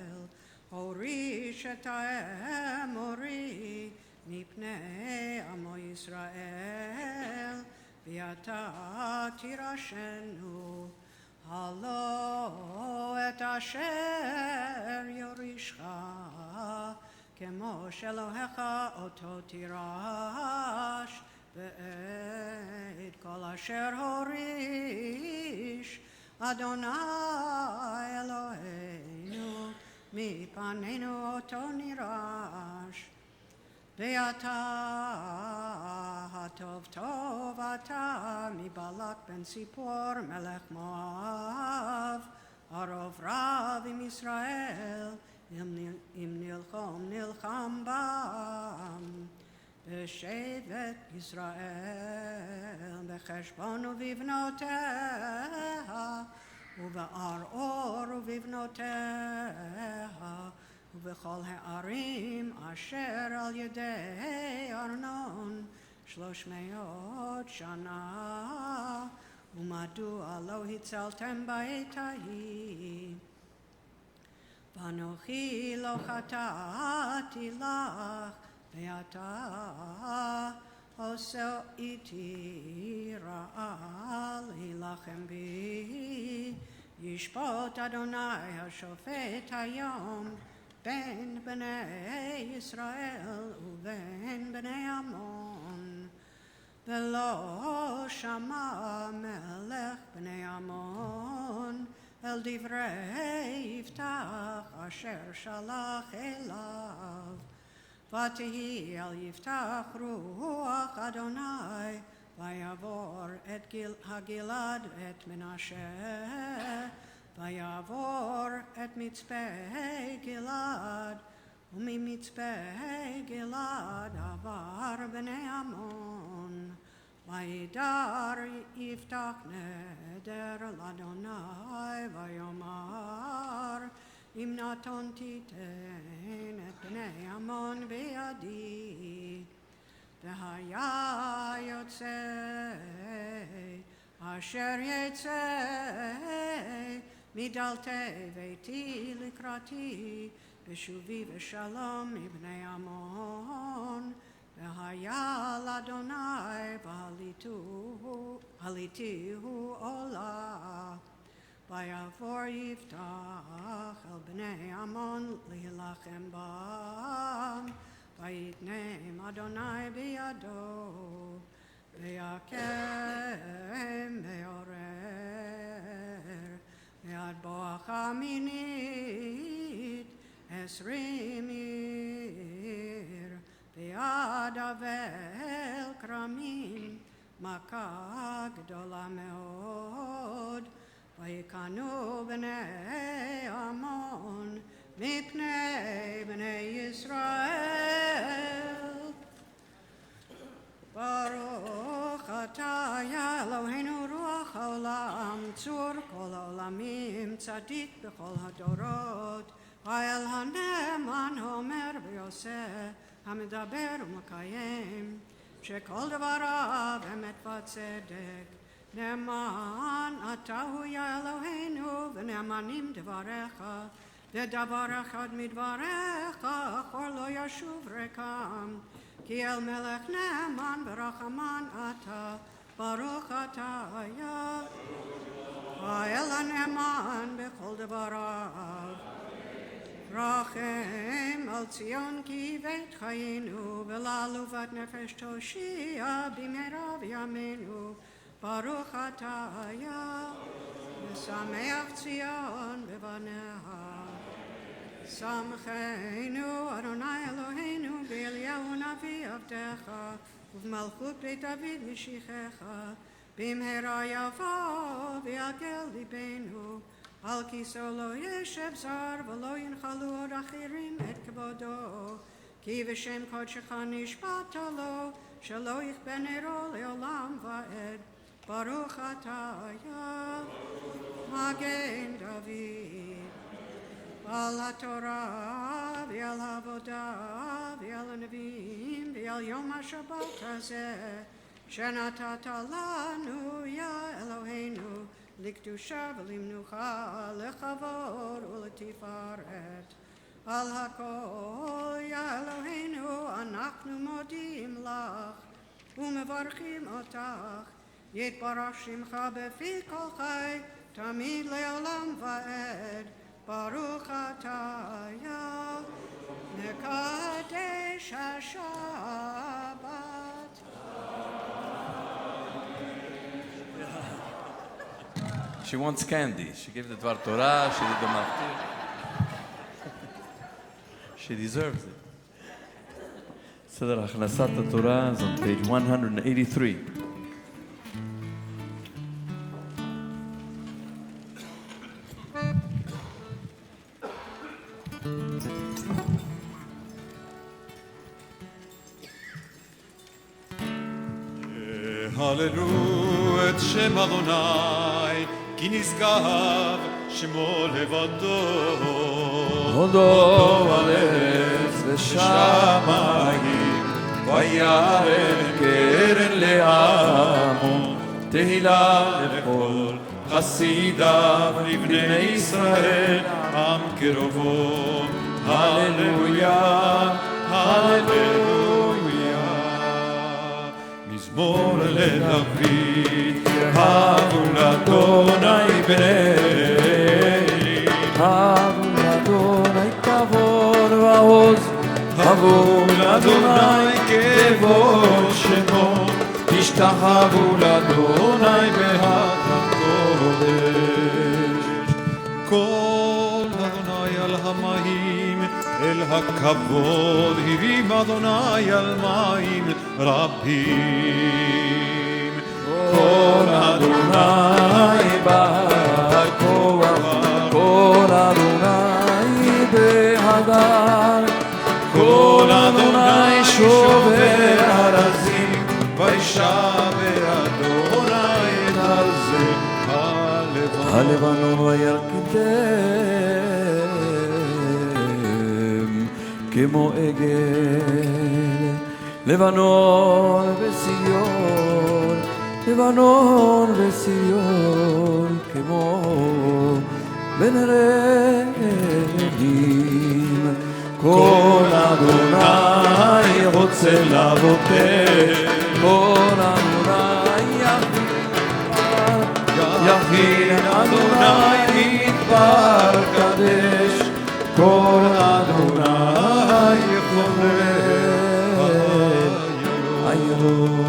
הוריש את האמורי מפני עמו ישראל, ואתה תירשנו. הלא את אשר יורישך, כמו שאלוהיך אותו תירש, ואת כל אשר הוריש אדוני אלוהינו מפנינו אותו נירש. ואתה הטוב טוב אתה מבלק בן ציפור מלך מואב, הרוב רב עם ישראל, אם נלחם בם. בשבט ישראל בחשבון ובבנותיה, ובארור ובבנותיה, ובכל הערים אשר על ידי ארנון 300 שנה. ומדוע לא הצלתם בעת ההיא? ואנוכי לא חטאתי לך, ואתה עושה איתי רעה להילחם בי. ישפוט אדוני השופט היום בין בני ישראל ובין בני עמון. ולא שמע מלך בני עמון אל דברי יפתח אשר שלח אליו. ותהי על יפתח רוח אדוני, ויעבור את הגלעד ואת מנשה, ויעבור את מצפה גלעד, וממצפה גלעד עבר בני עמון. וידר יפתח נדר לאדוני, ויאמר אם נתון תיתן את בני עמון בידי. והיה יוצא אשר יצא מדלתי ביתי לקראתי, בשובי ושלום מבני עמון. והיה לאדוני ועליתיהו עולה. ויעבור יפתח אל בני עמון להילחם בם, ויתנם אדוני בידו, ויקם מעורר, ויד בואכה מינית 20 עיר, ויד אבל כרמים מכה גדולה מאוד. ויקנו בני עמון מפני בני ישראל. ברוך אתה יא אלוהינו רוח העולם, צור כל העולמים, צדיק בכל הדורות. האל הנאמן אומר ויעשה, המדבר ומקיים, שכל דבריו אמת וצדק. נאמן אתה הוא יא אלוהינו, ונאמנים דבריך, ודבר אחד מדבריך אחור לא ישוב ריקם. כי אל מלך נאמן ורחמן אתה, ברוך אתה יא האל הנאמן בכל דבריו. רחם על ציון כי בית חיינו, ולעלובת נפש תושיע במהרה בימינו. ברוך אתה יא משמח ציון בבניה. שמחנו אדוני אלוהינו באליהו נביא עבדך, ובמלכות בית דוד משיחך. במהרה יבוא ויגל ליבנו, על כיסאו לא ישב זר ולא ינחלו עוד אחרים את כבודו. כי בשם קודשך נשבעת לו, שלא יכבה נרו לעולם ועד. ברוך אתה יא מגן דוד. על התורה ועל העבודה ועל הנביאים ועל יום השבת הזה שנתת לנו יא אלוהינו, לקדושה ולמנוחה, לכבוד ולתפארת. על הכל יא אלוהינו אנחנו מודים לך ומברכים אותך. יתברך שמך בפי כל חי, תמיד לעולם ועד. ברוך אתה יא מקדש השבת. She wants candy. She gave the Dvar Torah, she did the Maftir. She deserves it. סדר הכנסת התורה is on page 183. הללו את שם אדוני, כי נשגב שמו לבדו. הודו על ארץ ושמיים, וירא קרן לעמו, תהילה לכל חסידיו, לבני ישראל, עם קרובו. הללויה, הללויה. מזמור לדוד, הבו לאדוני בני אלי. הבו לאדוני כבוד ועוז, הבו לאדוני כבוד שמו, תשתחוו לאדוני בהר הקודש. כל אדוני על המים, אל הכבוד הרים אדוני על מים רבים. כל אדוני בהר כוח, כל אדוני בהדר, כל אדוני שובר ארזים, וישבר אדוני את ארזי הלבנון וירכיתם כמו עגל, לבנון וציון, לבנון וציון כמו בן רגלים. כל אדוני רוצה לבוטל, כל אדוני יכין אדוני מדבר קדש, כל אדוני חולל עיירות.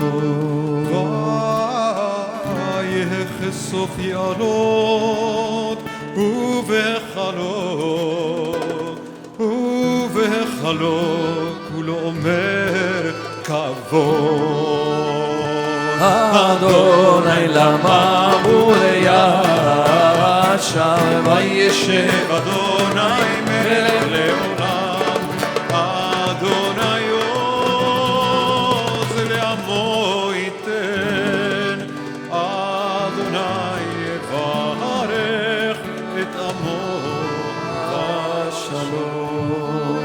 ויחשוף יערות ובחלות, ובחלות כולו אומר כבוד. אדוני למה ולישר, וישב אדוני מלך לעולם, אדוני עוז לעמו ייתן, אדוני יברך את עמו בשלום.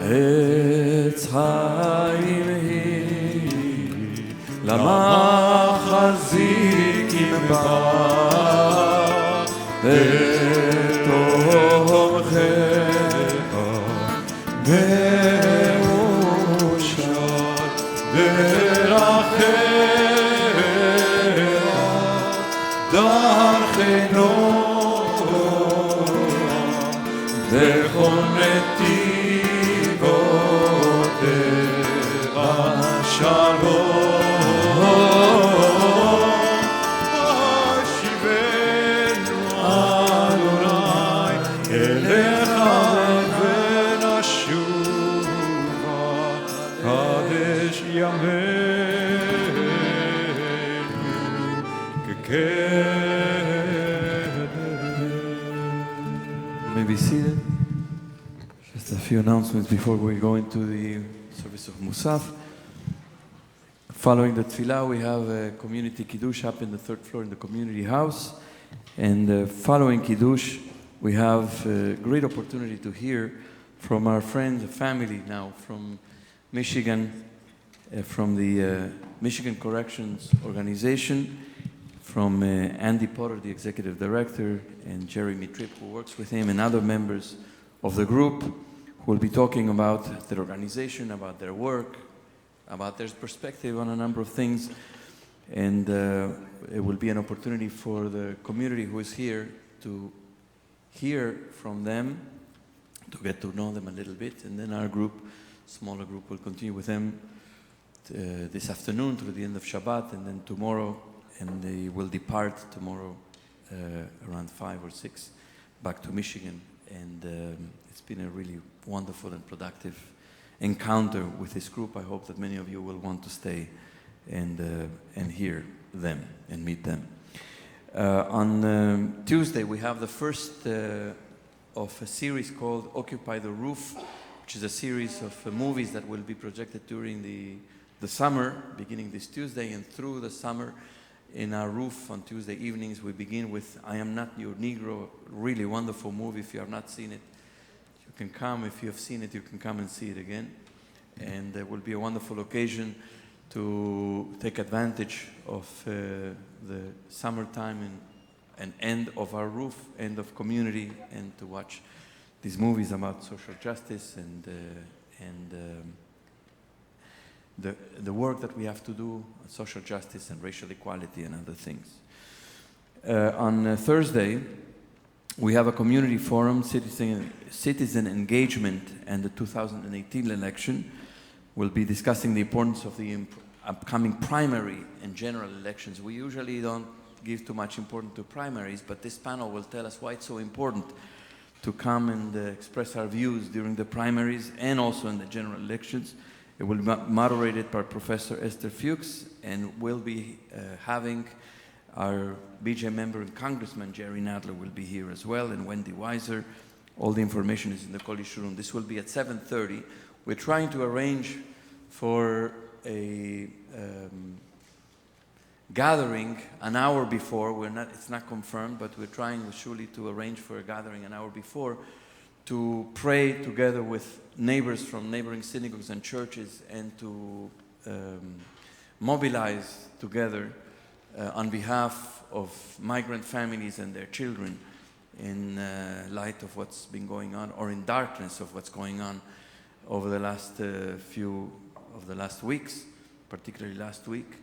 עץ חיים היא למחזיקים בה, ותומכך מאושר דרכיה, דרכנו בכל נתיבותיה שלום. Be seated. Just a few announcements before we go into the service of Musaf. Following the Tfilah, we have a community Kiddush up in the third floor in the community house. And following Kiddush, we have a great opportunity to hear from our friends, family now from Michigan, from the Michigan Corrections Organization, from Andy Potter, the executive director, and Jeremy Tripp, who works with him, and other members of the group, who will be talking about their organization, about their work, about their perspective on a number of things. And it will be an opportunity for the community who is here to hear from them, to get to know them a little bit. And then our group, smaller group, will continue with them this afternoon through the end of Shabbat, and then tomorrow, and they will depart tomorrow around 5 or 6 back to Michigan. And it's been a really wonderful and productive encounter with this group. I hope that many of you will want to stay and hear them and meet them. On Tuesday, we have the first of a series called Occupy the Roof, which is a series of movies that will be projected during the summer, beginning this Tuesday and through the summer. In our roof on Tuesday evenings, we begin with I Am Not Your Negro, really wonderful movie. If you have not seen it, you can come. If you have seen it, you can come and see it again. And there will be a wonderful occasion to take advantage of the summertime and end of our roof, end of community, and to watch these movies about social justice and the work that we have to do, social justice and racial equality and other things. On Thursday, we have a community forum, citizen engagement and the 2018 election. We'll be discussing the importance of the upcoming primary and general elections. We usually don't give too much importance to primaries, but this panel will tell us why it's so important to come and express our views during the primaries and also in the general elections. It will be moderated by Professor Esther Fuchs, and we'll be having our BJ member and Congressman Jerry Nadler will be here as well, and Wendy Weiser. All the information is in the Kolish room. This will be at 7:30. We're trying to arrange for a gathering an hour before. It's not confirmed, but we're trying with Shuli to arrange for a gathering an hour before to pray together with neighbors from neighboring synagogues and churches and to mobilize together on behalf of migrant families and their children in light of what's been going on, or in darkness of what's going on over the last few of the last weeks, particularly last week.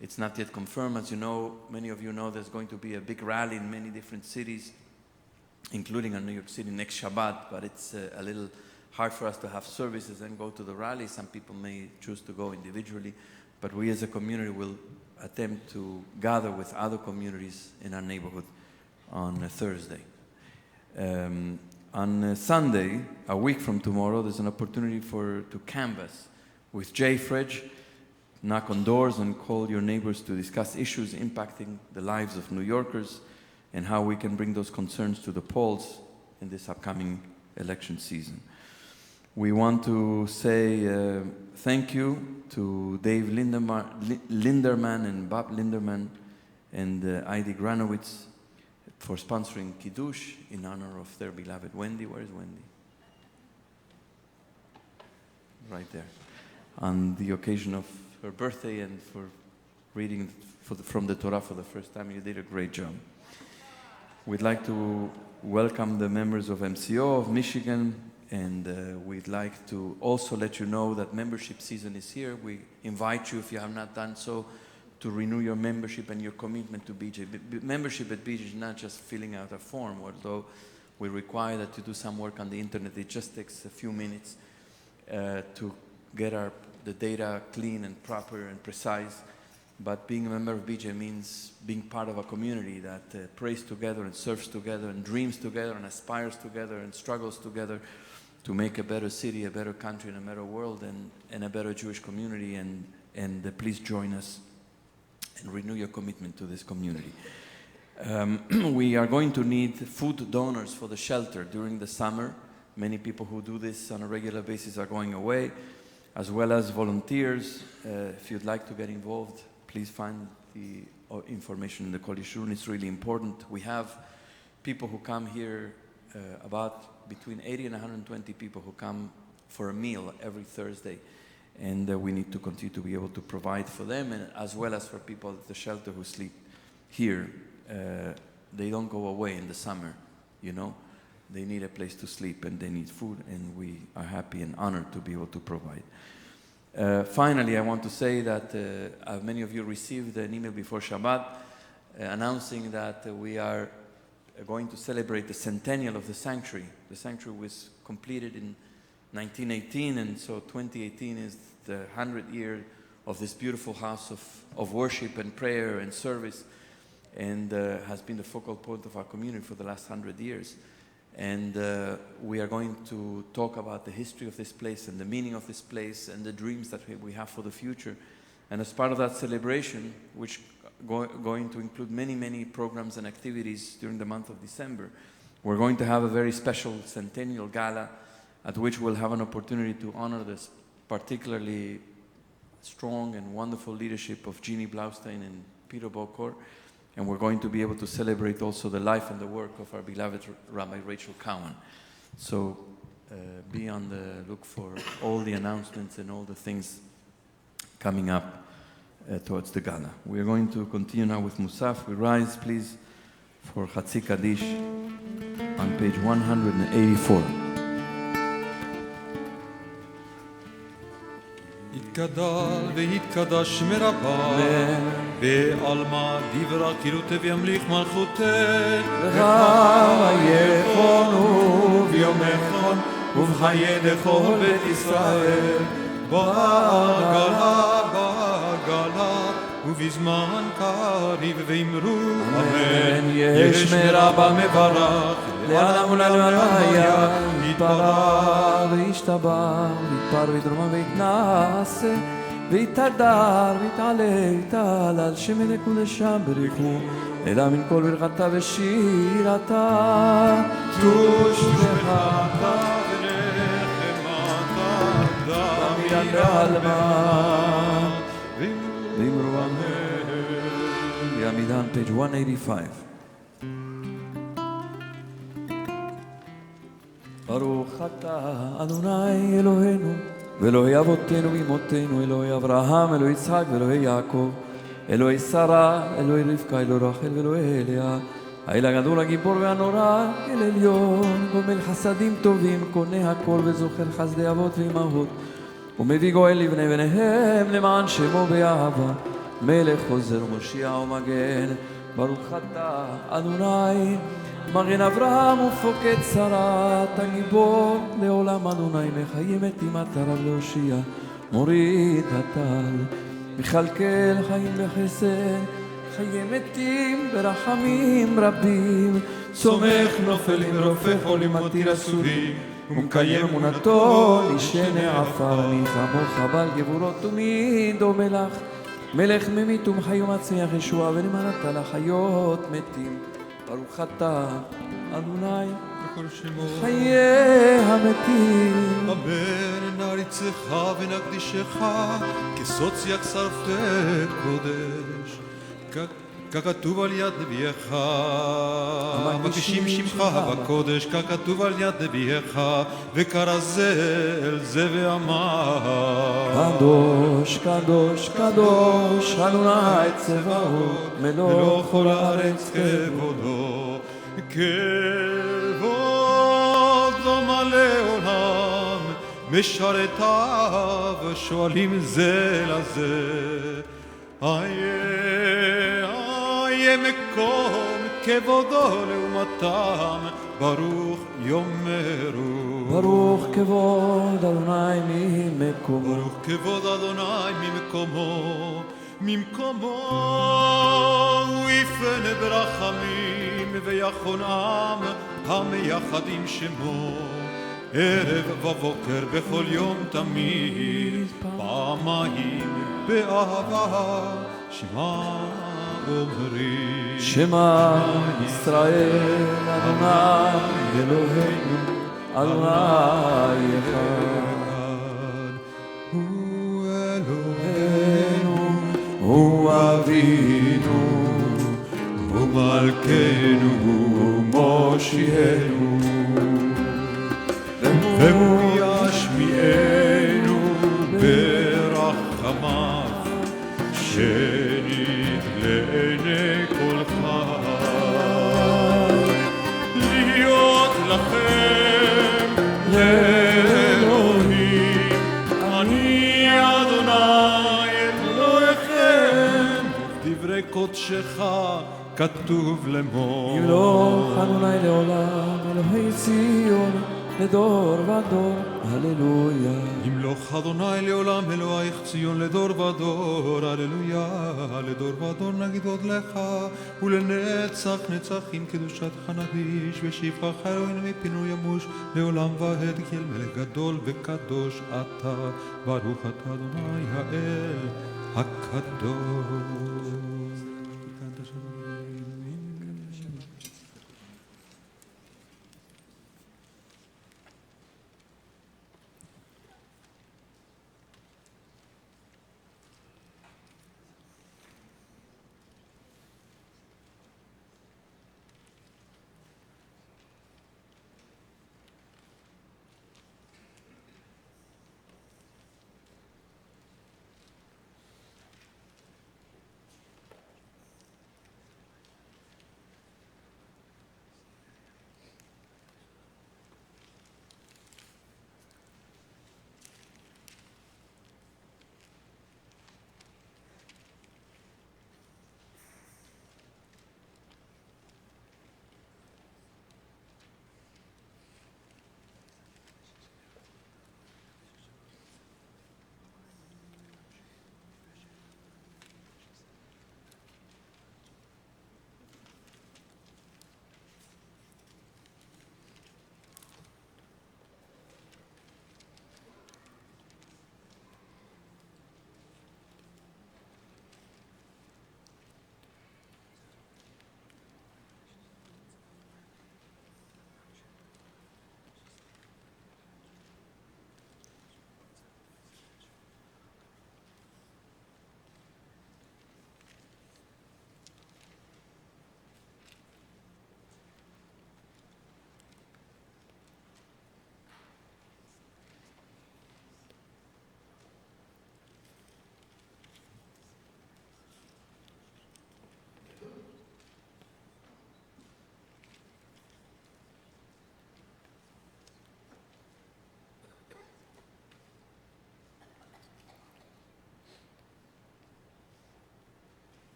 It's not yet confirmed. As you know, many of you know, there's going to be a big rally in many different cities, including in New York City next Shabbat, but it's a little hard for us to have services and go to the rally. Some people may choose to go individually, but we as a community will attempt to gather with other communities in our neighborhood on Thursday. On Sunday, a week from tomorrow, there's an opportunity to canvass with Jay Fridge, knock on doors and call your neighbors to discuss issues impacting the lives of New Yorkers and how we can bring those concerns to the polls in this upcoming election season. We want to say thank you to Dave Linderman and Bob Linderman and Heidi Granowitz for sponsoring Kiddush in honor of their beloved Wendy. Where is Wendy? Right there. On the occasion of her birthday and for reading from the Torah for the first time. You did a great job. We'd like to welcome the members of MCO of Michigan, and we'd like to also let you know that membership season is here. We invite you, if you have not done so, to renew your membership and your commitment to BJ. Membership at BJ is not just filling out a form, although we require that you do some work on the internet. It just takes a few minutes to get the data clean and proper and precise. But being a member of BJ means being part of a community that prays together and serves together and dreams together and aspires together and struggles together to make a better city, a better country, and a better world, and a better Jewish community. And please join us and renew your commitment to this community. We are going to need food donors for the shelter during the summer. Many people who do this on a regular basis are going away, as well as volunteers. If you'd like to get involved, please find the information in the Kolish room. It's really important. We have people who come here, about between 80 and 120 people who come for a meal every Thursday. And we need to continue to be able to provide for them, and as well as for people at the shelter who sleep here. They don't go away in the summer, you know. They need a place to sleep and they need food, and we are happy and honored to be able to provide. Finally, I want to say that many of you received an email before Shabbat announcing that we are going to celebrate the centennial of the sanctuary. The sanctuary was completed in 1918, and so 2018 is the 100th year of this beautiful house of worship and prayer and service, and has been the focal point of our community for the last 100 years. And we are going to talk about the history of this place and the meaning of this place and the dreams that we have for the future. And as part of that celebration, which going to include many, many programs and activities during the month of December, we're going to have a very special centennial gala at which we'll have an opportunity to honor this particularly strong and wonderful leadership of Jeannie Blaustein and Peter Bokor. And we're going to be able to celebrate also the life and the work of our beloved Rabbi Rachel Cowan. So be on the look for all the announcements and all the things coming up towards the gala. We're going to continue now with Musaf. We rise, please, for Chatzi Kaddish on page 184. יתגדל ויתקדש מרבה, בעלמא דברה קירותי וימליך מלכותי, וחייכון וביומכון ובחיי דכל בית ישראל. בעגלה, ובזמן קריב ואמרו אמן. יש מרבה מברך, לעולם ולעולם היה, יתברך וישתבח, ויתפר וידרמה ויתנשא, ויתהדר ויתעלה ויתהלל, שם ילכו לשם ברכו, אלא מן כל ברכתה ושירתה. תוש וחתה ונחמתה דמיין בעלמא, ואמרו אמן. יעמידן, page 185. ברוך אתה אדוני אלוהינו ואלוהי אבותינו ואמותינו, אלוהי אברהם, אלוהי יצחק ואלוהי יעקב, אלוהי שרה, אלוהי רבקה, אלוהי רחל ואלוהי לאה, האל הגדול הגיבור והנורא, אל עליון, גומל חסדים טובים, קונה הכל וזוכר חסדי אבות ואמהות, ומביא גואל לבני בניהם למען שמו באהבה, מלך חוזר ומושיע ומגן. ברוך אתה אדוני מגן אברהם ופוקד שרה, אתה גיבור לעולם אדוני, מחיים מתים אתה רב להושיע, מוריד הטל מכלכל חיים בחסד, חיי מתים ברחמים רבים, סומך נופלים רופא חולים מתיר אסורים, ומקיים אמונתו נשעני עפר. אני כמוך בעל גבורות ומי דומה לך, מלך ממית ומחי ומצמיח ישועה, ונאמנת לחיות מתים. ברוך אתה אדוני בכל שמו חיי המתים. אמן. נעריצך ונקדישך כסוץ יחשרפי קודש, ככתוב על יד נביאך, מקישים שמך בקודש, ככתוב על יד נביאך, וקרא אל זה ואמר קדוש קדוש קדוש אדוני צבאות מלוא כל הארץ כבודו. כבודו מלא עולם, משרתיו שואלים זה לזה, איה מקום כבודו לעומתם, ברוך יאמרו. ברוך כבוד אדוני ממקומו, ברוך כבוד אדוני ממקומו הוא יפנה ברחמים, ויחונם המייחדים שמו, ערב ובוקר בכל יום תמיד, פעמיים באהבה שמע אומרים. שמע ישראל אדוני אלוהינו אדוני אחד. הוא אלוהינו, הוא אבינו, הוא מלכנו, הוא מושיענו, והוא ישמיענו ברחמיו, שנית לעיני כל חי. להיות לכם לאלוהים, אני אדוני אלוהיכם, דברי קודשך כתוב לאמור. ימלוך אדוני לעולם, אלוהי ציון לדור ודור, הללויה. ימלוך אדוני לעולם, אלוהיך ציון לדור ודור, הללויה. לדור ודור נגיד עוד לך, ולנצח נצחים קדושתך נגיש, ושבחך אלוהינו מפינוי ימוש, לעולם ועד כי אל מלך גדול וקדוש אתה, ברוך אתה אדוני האל הקדוש.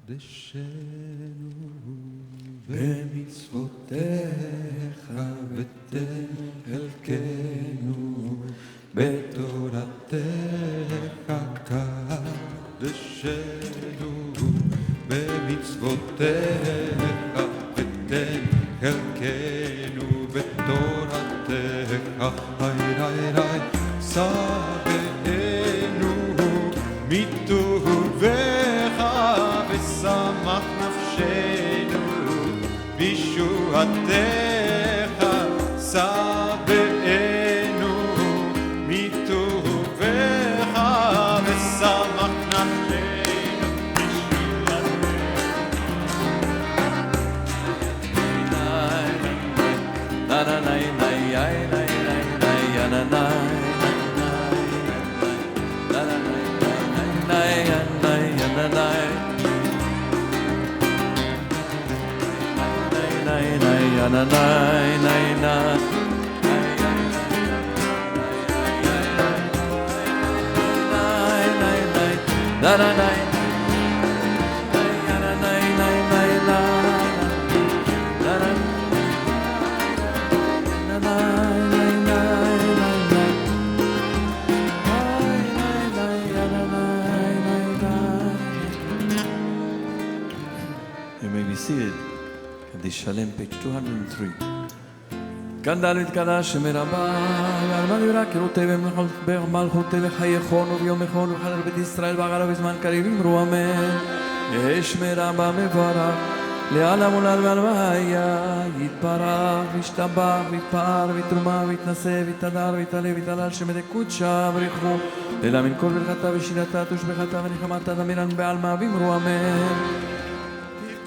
קדשנו במצוותיך ותן חלקנו בתורתך קדשנו במצוותיך ותן חלקנו בתורתך היי סבנו מטובך ושמח נפשנו בישועתך סבנו מטובך ושמח נפשנו You may be seated. Kaddish Shalem, page 203. Gandal v'tkadosh merabah, v'alman yirakirutev v'malchutev v'chayechon v'yomechon v'chadar bet Yisrael v'agara v'zman kariv imru amen. Yesh merabah mevarach, le'alam ulal v'alvaya, yitparach v'yishtabach v'yitpa'ar v'yitruma v'yitnaseh v'yitadar v'yitaleh v'yitalal shemedek kudsha v'richu le'la min kol v'chata v'shirata tushbechata v'nichamata d'amiran be'alma v'imru amen.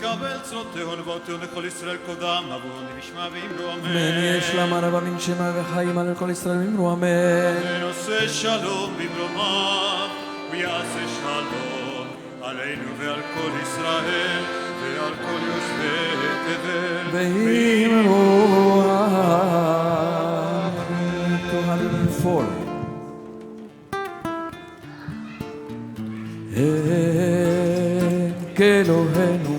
קבל צרותיהו לבאותיהו לכל ישראל קודם נבון ונשמע ואמרו אמן אמן יש למה רבה מן שמה וחיים על כל ישראל ואמרו אמן ויעשה שלום במרומיו ויעשה שלום עלינו ועל כל ישראל ועל כל יושבי תבל ואמרו אמן 204 כאלוהינו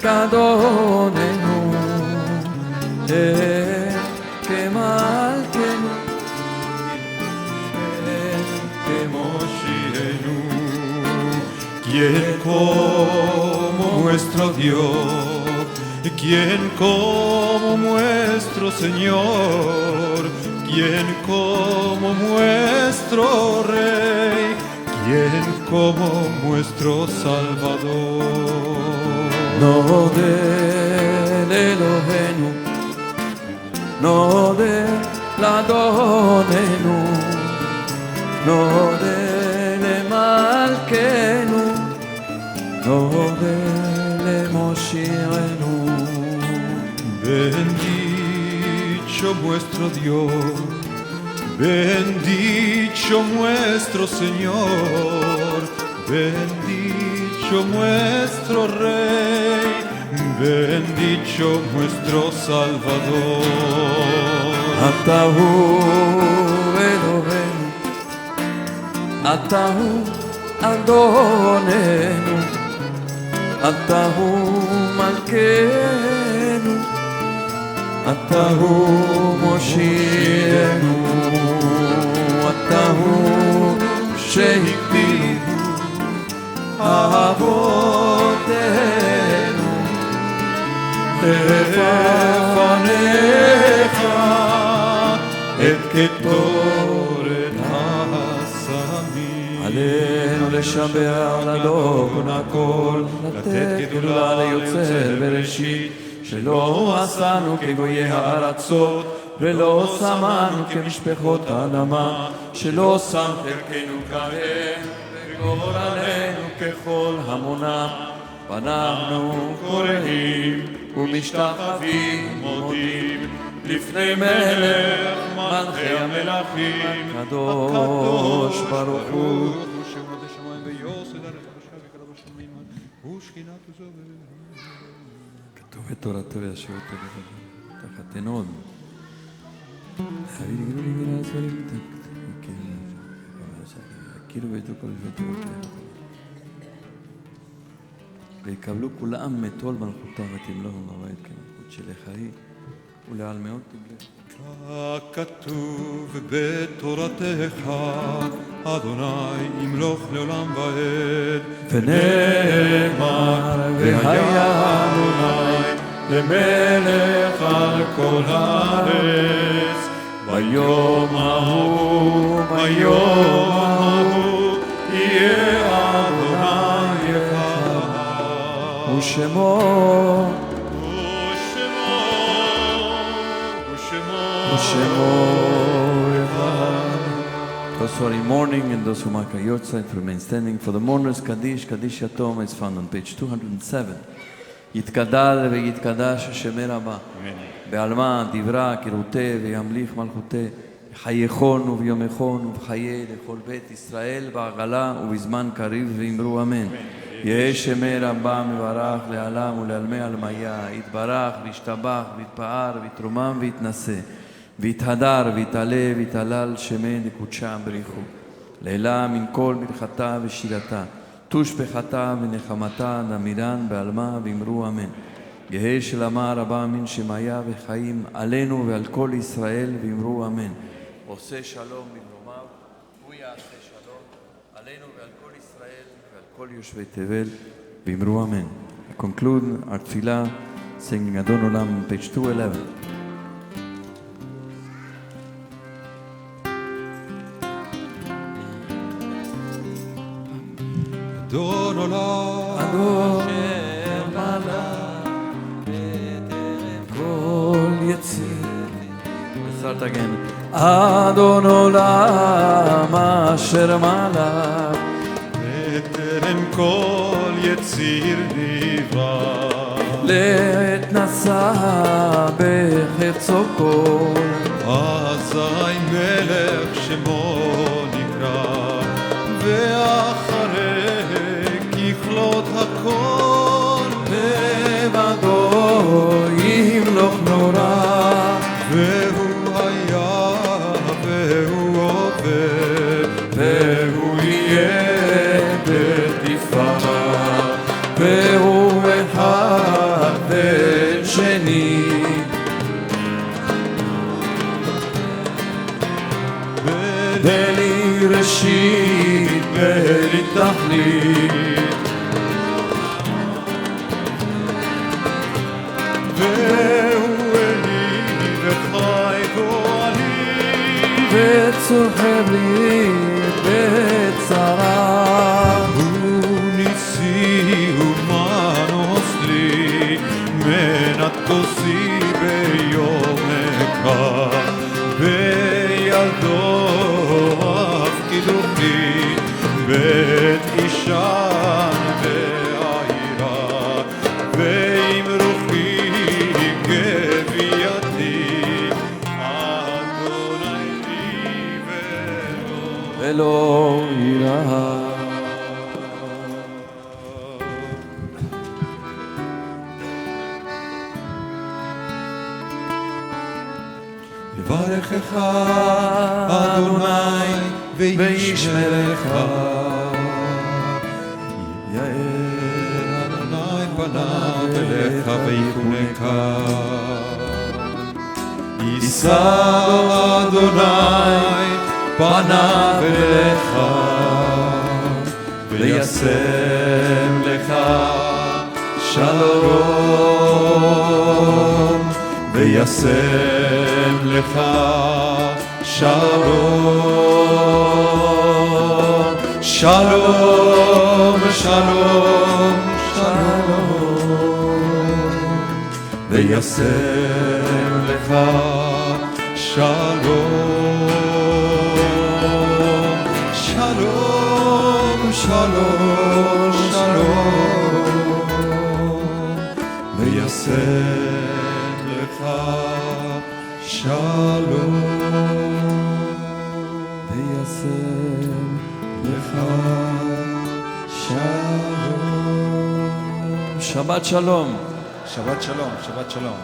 כדוננו כמלכנו כמושיענו ¿Quién como nuestro Dios? ¿Quién como nuestro Señor? ¿Quién como nuestro Rey? ¿Quién como nuestro Salvador? Nadel Elohenu, Nadel Ladonenu, Nadel Malkenu, Nadel Moshiachenu. Bendito vuestro Dios, bendito nuestro Señor, bendito nuestro Rey, bendito nuestro Salvador. Atahu Elohenu, Atahu Adonenu, Atahu Malkenu, Atahu Moshiachenu, Atahu שהקריבו אבותינו לפניך את קטורת הסמים. עלינו לשבח לדון הכל, לתת גדולה ליוצר בראשית, שלא עשנו כגויי הארצות ולא שמנו כמשפחות האדמה, שלא שם חלקנו כהם וגורלנו ככל המונם, ואנחנו קוראים ומשתחווים מודים לפני מלך מלכי המלכים הקדוש ברוך הוא. כתוב את תורתו וישב אותו תחת עינו. כאילו וידעו כל שבט ויקבלו כולם מתול מלכותה ותמלאו בבית כמלכות שלך היא ולעל מאוד תגלה. כתוב בתורתך, אדוני ימלוך לעולם ועד. ונאמר והיה אדוני למלך על כל הארץ ביום ההוא יהיה אדוני אחד ושמו Those who are in mourning and those who mark a yahrzeit remain standing. For the mourners, Kaddish Yatom is found on page 207. יתגדל ויתקדש שמי רבה בעלמה דברה כרותה וימליך מלכותה חייכון וביומכון ובחיי לכל בית ישראל בעגלה ובזמן קריב ואמרו אמן. יהא שמי רבה מברך לעלם ולעלמי עלמיה יתברך וישתבח ויתפאר ויתרומם ויתנשא ויתהדר ויתעלה ויתהלל שמי לקודשה בריחו לעילה מן כל מלכתה ושירתה תושבחתה ונחמתה נמירן בעלמה ואמרו אמן. יהא שלמה רבה מן שמיה וחיים עלינו ועל כל ישראל ואמרו אמן. עושה שלום במרומיו הוא יעשה שלום עלינו ועל כל ישראל ועל כל יושבי תבל ואמרו אמן. I conclude our tefillah singing Adon Olam, page 211. אדון עולם, אשר מלך בטרם כל יציר. Start again. אדון עולם אשר מלך בטרם כל יציר נברא. לעת נשא בחפצו כל אזי מלך שמו נקרא ואחרי ככלות הכל לבדו ימלוך נורא והוא היה והוא עובד והוא יהיה בתפארה והוא אחד בן שני בלי ראשית בלי תכלית והוא אלי וחי גואלי וצורחב לי בצרה הוא ניסי ומנוס לי מנתוסי ביומך בילדו הפקידו לי בית אישן בעירה ועם רוחי גבייתי אדוני לי ולא יירא. יברכך אדוני וישמרך יאר אדוני פניו אליך ויחונך יישא אדוני פניו אליך וישם לך שלום וישם לך שלום שלום שלום שלום וישם לך שלום שלום שלום שלום וישם לך שלום וישם לך שלום. שבת שלום. שבת שלום, שבת שלום.